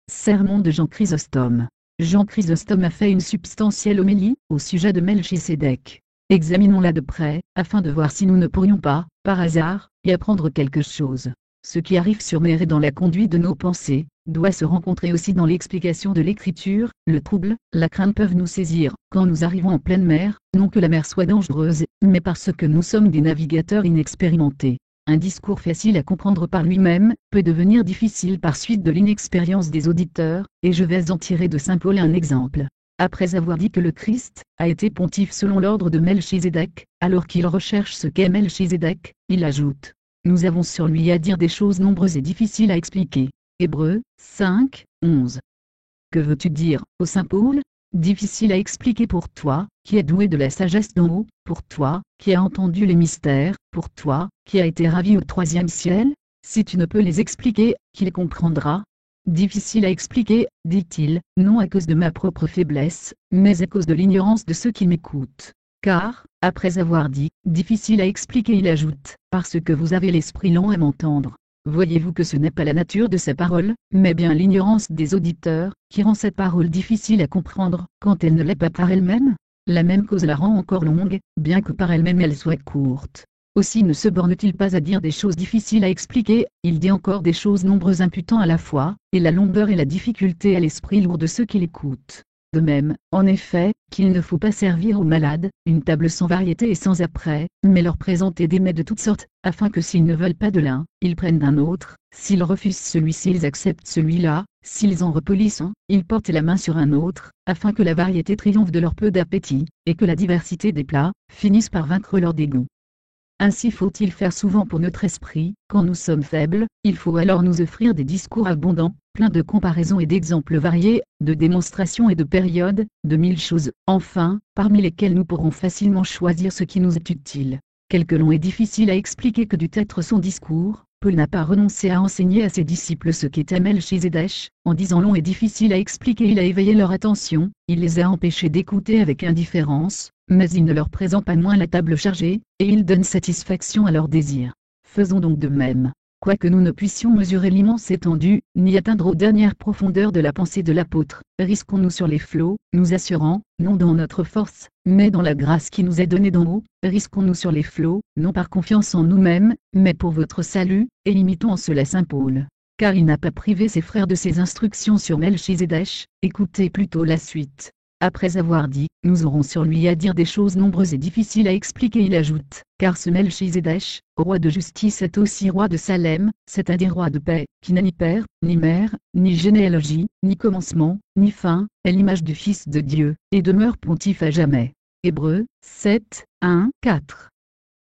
Sermon de Jean Chrysostome. Jean Chrysostome a fait une substantielle homélie au sujet de Melchisédek. Examinons-la de près, afin de voir si nous ne pourrions pas, par hasard, y apprendre quelque chose. Ce qui arrive sur mer et dans la conduite de nos pensées, doit se rencontrer aussi dans l'explication de l'écriture. Le trouble, la crainte peuvent nous saisir, quand nous arrivons en pleine mer, non que la mer soit dangereuse, mais parce que nous sommes des navigateurs inexpérimentés. Un discours facile à comprendre par lui-même, peut devenir difficile par suite de l'inexpérience des auditeurs, et je vais en tirer de saint Paul un exemple. Après avoir dit que le Christ a été pontife selon l'ordre de Melchisédek, alors qu'il recherche ce qu'est Melchisédek, il ajoute: nous avons sur lui à dire des choses nombreuses et difficiles à expliquer. Hébreux 5, 11. Que veux-tu dire, ô saint Paul? Difficile à expliquer pour toi, qui es doué de la sagesse d'en haut, pour toi, qui as entendu les mystères, pour toi, qui as été ravi au troisième ciel? Si tu ne peux les expliquer, qui les comprendra? Difficile à expliquer, dit-il, non à cause de ma propre faiblesse, mais à cause de l'ignorance de ceux qui m'écoutent. Car, après avoir dit, difficile à expliquer, il ajoute, parce que vous avez l'esprit lent à m'entendre. Voyez-vous que ce n'est pas la nature de sa parole, mais bien l'ignorance des auditeurs, qui rend cette parole difficile à comprendre, quand elle ne l'est pas par elle-même? La même cause la rend encore longue, bien que par elle-même elle soit courte. Aussi ne se borne-t-il pas à dire des choses difficiles à expliquer, il dit encore des choses nombreuses imputant à la foi, et la longueur et la difficulté à l'esprit lourd de ceux qui l'écoutent. De même, en effet, qu'il ne faut pas servir aux malades, une table sans variété et sans apprêt, mais leur présenter des mets de toutes sortes, afin que s'ils ne veulent pas de l'un, ils prennent d'un autre, s'ils refusent celui-ci ils acceptent celui-là, s'ils en repolissent un, ils portent la main sur un autre, afin que la variété triomphe de leur peu d'appétit, et que la diversité des plats, finisse par vaincre leur dégoût. Ainsi faut-il faire souvent pour notre esprit, quand nous sommes faibles, il faut alors nous offrir des discours abondants, pleins de comparaisons et d'exemples variés, de démonstrations et de périodes, de 1000 choses, enfin, parmi lesquelles nous pourrons facilement choisir ce qui nous est utile. Quelque long et difficile à expliquer que dût être son discours, Paul n'a pas renoncé à enseigner à ses disciples ce qu'était Melchizedek, en disant long et difficile à expliquer il a éveillé leur attention, il les a empêchés d'écouter avec indifférence, mais il ne leur présente pas moins la table chargée, et il donne satisfaction à leurs désirs. Faisons donc de même. Quoique nous ne puissions mesurer l'immense étendue, ni atteindre aux dernières profondeurs de la pensée de l'apôtre, risquons-nous sur les flots, nous assurant, non dans notre force, mais dans la grâce qui nous est donnée d'en haut, risquons-nous sur les flots, non par confiance en nous-mêmes, mais pour votre salut, et imitons en cela saint Paul. Car il n'a pas privé ses frères de ses instructions sur Melchizedek, écoutez plutôt la suite. Après avoir dit, nous aurons sur lui à dire des choses nombreuses et difficiles à expliquer, il ajoute, car ce Melchizedek, roi de justice est aussi roi de Salem, c'est-à-dire roi de paix, qui n'a ni père, ni mère, ni généalogie, ni commencement, ni fin, est l'image du Fils de Dieu, et demeure pontife à jamais. Hébreux, 7, 1, 4.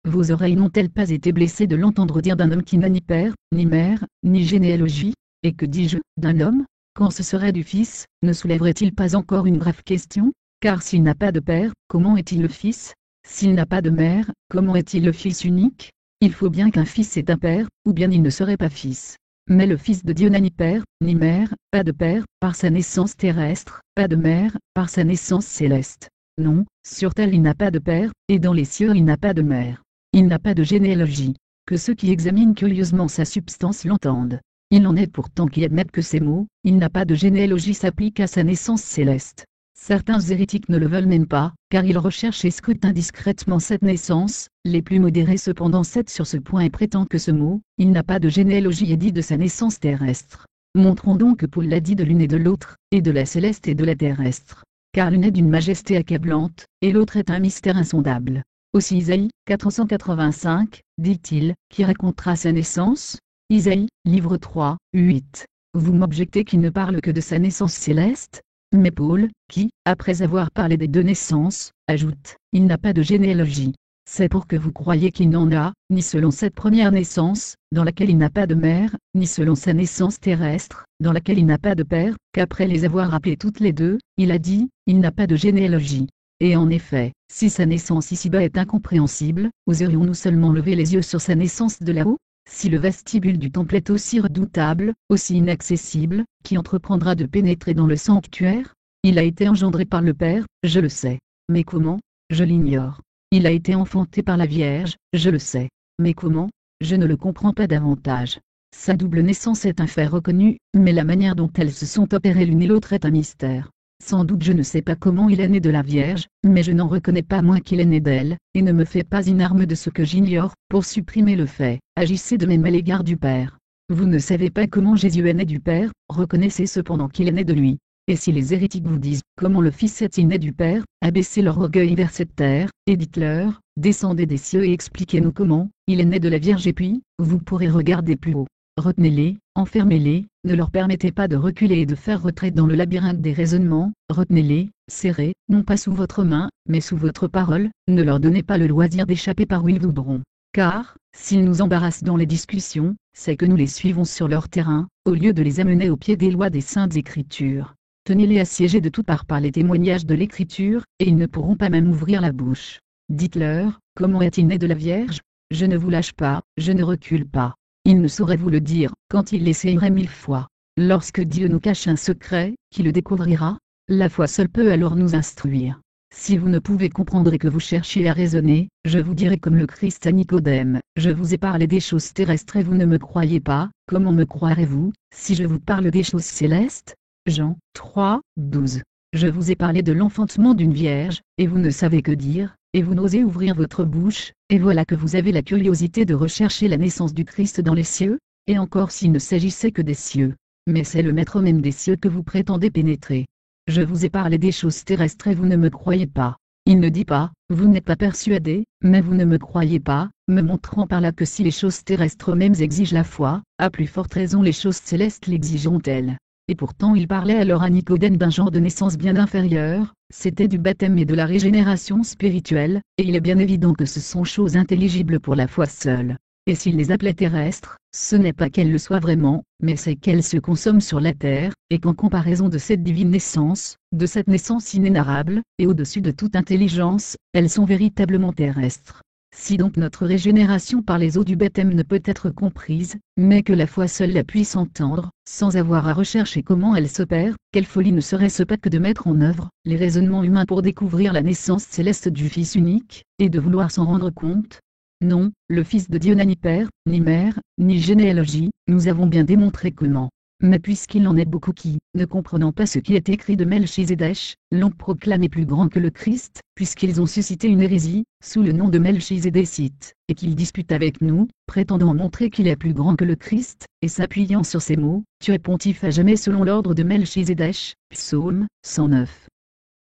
Vos oreilles n'ont-elles pas été blessées de l'entendre dire d'un homme qui n'a ni père, ni mère, ni généalogie? Et que dis-je, d'un homme? Quand ce serait du Fils, ne soulèverait-il pas encore une grave question? Car s'il n'a pas de père, comment est-il le Fils? S'il n'a pas de mère, comment est-il le Fils unique? Il faut bien qu'un fils ait un père, ou bien il ne serait pas fils. Mais le Fils de Dieu n'a ni père, ni mère, pas de père, par sa naissance terrestre, pas de mère, par sa naissance céleste. Non, sur terre il n'a pas de père, et dans les cieux il n'a pas de mère. Il n'a pas de généalogie. Que ceux qui examinent curieusement sa substance l'entendent. Il en est pourtant qui admettent que ces mots, il n'a pas de généalogie, s'appliquent à sa naissance céleste. Certains hérétiques ne le veulent même pas, car ils recherchent et scrutent indiscrètement cette naissance, les plus modérés cependant cèdent sur ce point et prétendent que ce mot, il n'a pas de généalogie, est dit de sa naissance terrestre. Montrons donc que Paul l'a dit de l'une et de l'autre, et de la céleste et de la terrestre. Car l'une est d'une majesté accablante, et l'autre est un mystère insondable. Aussi Isaïe, 485, dit-il, qui racontera sa naissance? Isaïe, livre 3, 8. Vous m'objectez qu'il ne parle que de sa naissance céleste? Mais Paul, qui, après avoir parlé des deux naissances, ajoute, il n'a pas de généalogie. C'est pour que vous croyiez qu'il n'en a, ni selon cette première naissance, dans laquelle il n'a pas de mère, ni selon sa naissance terrestre, dans laquelle il n'a pas de père, qu'après les avoir appelées toutes les deux, il a dit, il n'a pas de généalogie. Et en effet, si sa naissance ici-bas est incompréhensible, oserions-nous seulement lever les yeux sur sa naissance de là-haut? Si le vestibule du temple est aussi redoutable, aussi inaccessible, qui entreprendra de pénétrer dans le sanctuaire? Il a été engendré par le Père, je le sais. Mais comment? Je l'ignore. Il a été enfanté par la Vierge, je le sais. Mais comment? Je ne le comprends pas davantage. Sa double naissance est un fait reconnu, mais la manière dont elles se sont opérées l'une et l'autre est un mystère. Sans doute je ne sais pas comment il est né de la Vierge, mais je n'en reconnais pas moins qu'il est né d'elle, et ne me fais pas une arme de ce que j'ignore, pour supprimer le fait. Agissez de même à l'égard du Père. Vous ne savez pas comment Jésus est né du Père, reconnaissez cependant qu'il est né de lui. Et si les hérétiques vous disent comment le Fils est-il né du Père, abaissez leur orgueil vers cette terre, et dites-leur, descendez des cieux et expliquez-nous comment, il est né de la Vierge, et puis, vous pourrez regarder plus haut. Retenez-les, enfermez-les, ne leur permettez pas de reculer et de faire retraite dans le labyrinthe des raisonnements, retenez-les, serrez, non pas sous votre main, mais sous votre parole, ne leur donnez pas le loisir d'échapper par où ils voudront. Car, s'ils nous embarrassent dans les discussions, c'est que nous les suivons sur leur terrain, au lieu de les amener au pied des lois des saintes Écritures. Tenez-les assiégés de toutes parts par les témoignages de l'Écriture, et ils ne pourront pas même ouvrir la bouche. Dites-leur, comment est-il né de la Vierge? Je ne vous lâche pas, je ne recule pas. Il ne saurait vous le dire, quand il l'essayerait 1000 fois. Lorsque Dieu nous cache un secret, qui le découvrira? La foi seule peut alors nous instruire. Si vous ne pouvez comprendre et que vous cherchiez à raisonner, je vous dirai comme le Christ à Nicodème, je vous ai parlé des choses terrestres et vous ne me croyez pas, comment me croirez-vous, si je vous parle des choses célestes? Jean 3, 12. Je vous ai parlé de l'enfantement d'une vierge, et vous ne savez que dire, et vous n'osez ouvrir votre bouche, et voilà que vous avez la curiosité de rechercher la naissance du Christ dans les cieux, et encore s'il ne s'agissait que des cieux. Mais c'est le Maître même des cieux que vous prétendez pénétrer. Je vous ai parlé des choses terrestres et vous ne me croyez pas. Il ne dit pas, vous n'êtes pas persuadé, mais vous ne me croyez pas, me montrant par là que si les choses terrestres mêmes exigent la foi, à plus forte raison les choses célestes l'exigeront-elles. Et pourtant il parlait alors à Nicodème d'un genre de naissance bien inférieur, c'était du baptême et de la régénération spirituelle, et il est bien évident que ce sont choses intelligibles pour la foi seule. Et s'il les appelait terrestres, ce n'est pas qu'elles le soient vraiment, mais c'est qu'elles se consomment sur la terre, et qu'en comparaison de cette divine naissance, de cette naissance inénarrable, et au-dessus de toute intelligence, elles sont véritablement terrestres. Si donc notre régénération par les eaux du baptême ne peut être comprise, mais que la foi seule la puisse entendre, sans avoir à rechercher comment elle s'opère, quelle folie ne serait-ce pas que de mettre en œuvre les raisonnements humains pour découvrir la naissance céleste du Fils unique, et de vouloir s'en rendre compte? Non, le Fils de Dieu n'a ni père, ni mère, ni généalogie, nous avons bien démontré comment. Mais puisqu'il en est beaucoup qui, ne comprenant pas ce qui est écrit de Melchizedek, l'ont proclamé plus grand que le Christ, puisqu'ils ont suscité une hérésie, sous le nom de Melchizedécite, et qu'ils disputent avec nous, prétendant montrer qu'il est plus grand que le Christ, et s'appuyant sur ces mots, tu es pontife à jamais selon l'ordre de Melchizedek, Psaume 109.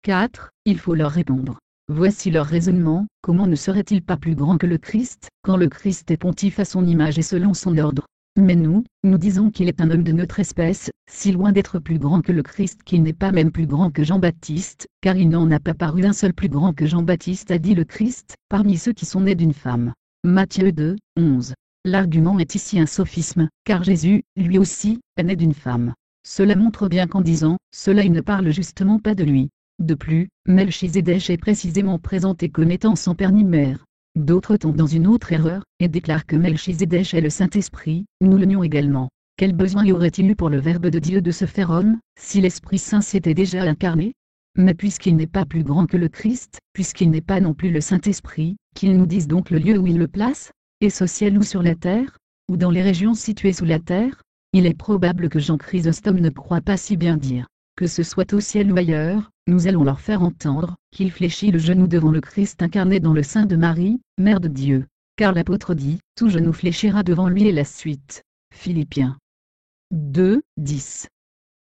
4. Il faut leur répondre. Voici leur raisonnement, comment ne serait-il pas plus grand que le Christ, quand le Christ est pontife à son image et selon son ordre? Mais nous disons qu'il est un homme de notre espèce, si loin d'être plus grand que le Christ qu'il n'est pas même plus grand que Jean-Baptiste, car il n'en a pas paru un seul plus grand que Jean-Baptiste, a dit le Christ, parmi ceux qui sont nés d'une femme. Matthieu 2, 11. L'argument est ici un sophisme, car Jésus, lui aussi, est né d'une femme. Cela montre bien qu'en disant cela il ne parle justement pas de lui. De plus, Melchizedek est précisément présenté comme étant sans père ni mère. D'autres tombent dans une autre erreur, et déclarent que Melchizedek est le Saint-Esprit, nous le nions également. Quel besoin y aurait-il eu pour le Verbe de Dieu de se faire homme, si l'Esprit Saint s'était déjà incarné? Mais puisqu'il n'est pas plus grand que le Christ, puisqu'il n'est pas non plus le Saint-Esprit, qu'il nous dise donc le lieu où il le place? Est-ce au ciel ou sur la terre? Ou dans les régions situées sous la terre? Il est probable que Jean Chrysostome ne croit pas si bien dire. Que ce soit au ciel ou ailleurs, nous allons leur faire entendre qu'il fléchit le genou devant le Christ incarné dans le sein de Marie, Mère de Dieu. Car l'apôtre dit, tout genou fléchira devant lui et la suite. Philippiens 2, 10.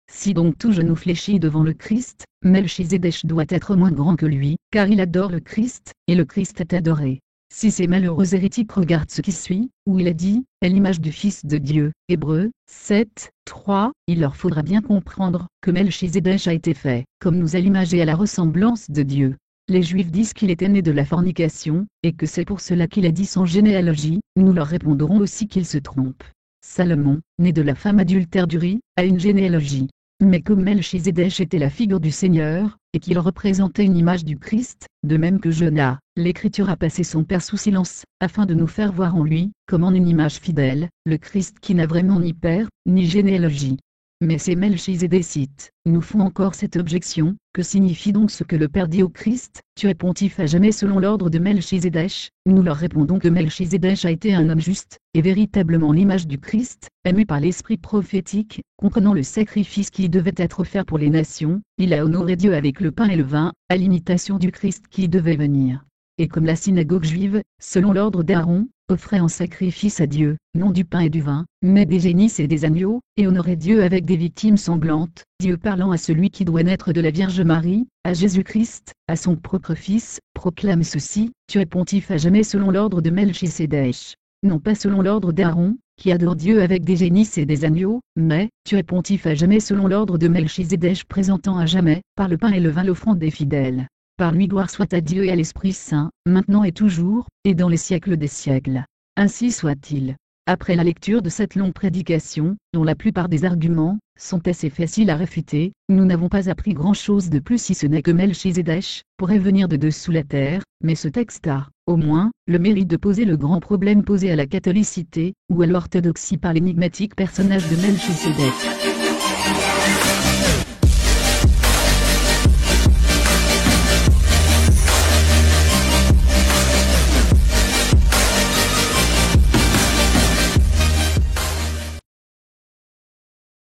Si donc tout genou fléchit devant le Christ, Melchizedek doit être moins grand que lui, car il adore le Christ, et le Christ est adoré. Si ces malheureux hérétiques regardent ce qui suit, où il est dit, est l'image du Fils de Dieu, Hébreux 7, 3, il leur faudra bien comprendre que Melchizedek a été fait, comme nous à l'image et à la ressemblance de Dieu. Les Juifs disent qu'il était né de la fornication, et que c'est pour cela qu'il a dit son généalogie, nous leur répondrons aussi qu'ils se trompent. Salomon, né de la femme adultère d'Uri, a une généalogie. Mais comme Melchizedek était la figure du Seigneur, et qu'il représentait une image du Christ, de même que Jonas, l'Écriture a passé son père sous silence, afin de nous faire voir en lui, comme en une image fidèle, le Christ qui n'a vraiment ni père, ni généalogie. Mais ces Melchizedécites nous font encore cette objection, que signifie donc ce que le Père dit au Christ, tu es pontife à jamais selon l'ordre de Melchizedek? Nous leur répondons que Melchizedek a été un homme juste, et véritablement l'image du Christ, ému par l'esprit prophétique, comprenant le sacrifice qui devait être offert pour les nations, il a honoré Dieu avec le pain et le vin, à l'imitation du Christ qui devait venir. Et comme la synagogue juive, selon l'ordre d'Aaron, offrait en sacrifice à Dieu, non du pain et du vin, mais des génisses et des agneaux, et honorait Dieu avec des victimes sanglantes, Dieu parlant à celui qui doit naître de la Vierge Marie, à Jésus-Christ, à son propre Fils, proclame ceci, tu es pontife à jamais selon l'ordre de Melchizedek. Non pas selon l'ordre d'Aaron, qui adore Dieu avec des génisses et des agneaux, mais, tu es pontife à jamais selon l'ordre de Melchizedek présentant à jamais, par le pain et le vin l'offrande des fidèles. Par lui gloire soit à Dieu et à l'Esprit Saint, maintenant et toujours, et dans les siècles des siècles. Ainsi soit-il. Après la lecture de cette longue prédication, dont la plupart des arguments sont assez faciles à réfuter, nous n'avons pas appris grand-chose de plus si ce n'est que Melchizedek pourrait venir de dessous la terre, mais ce texte a, au moins, le mérite de poser le grand problème posé à la catholicité, ou à l'orthodoxie par l'énigmatique personnage de Melchizedek.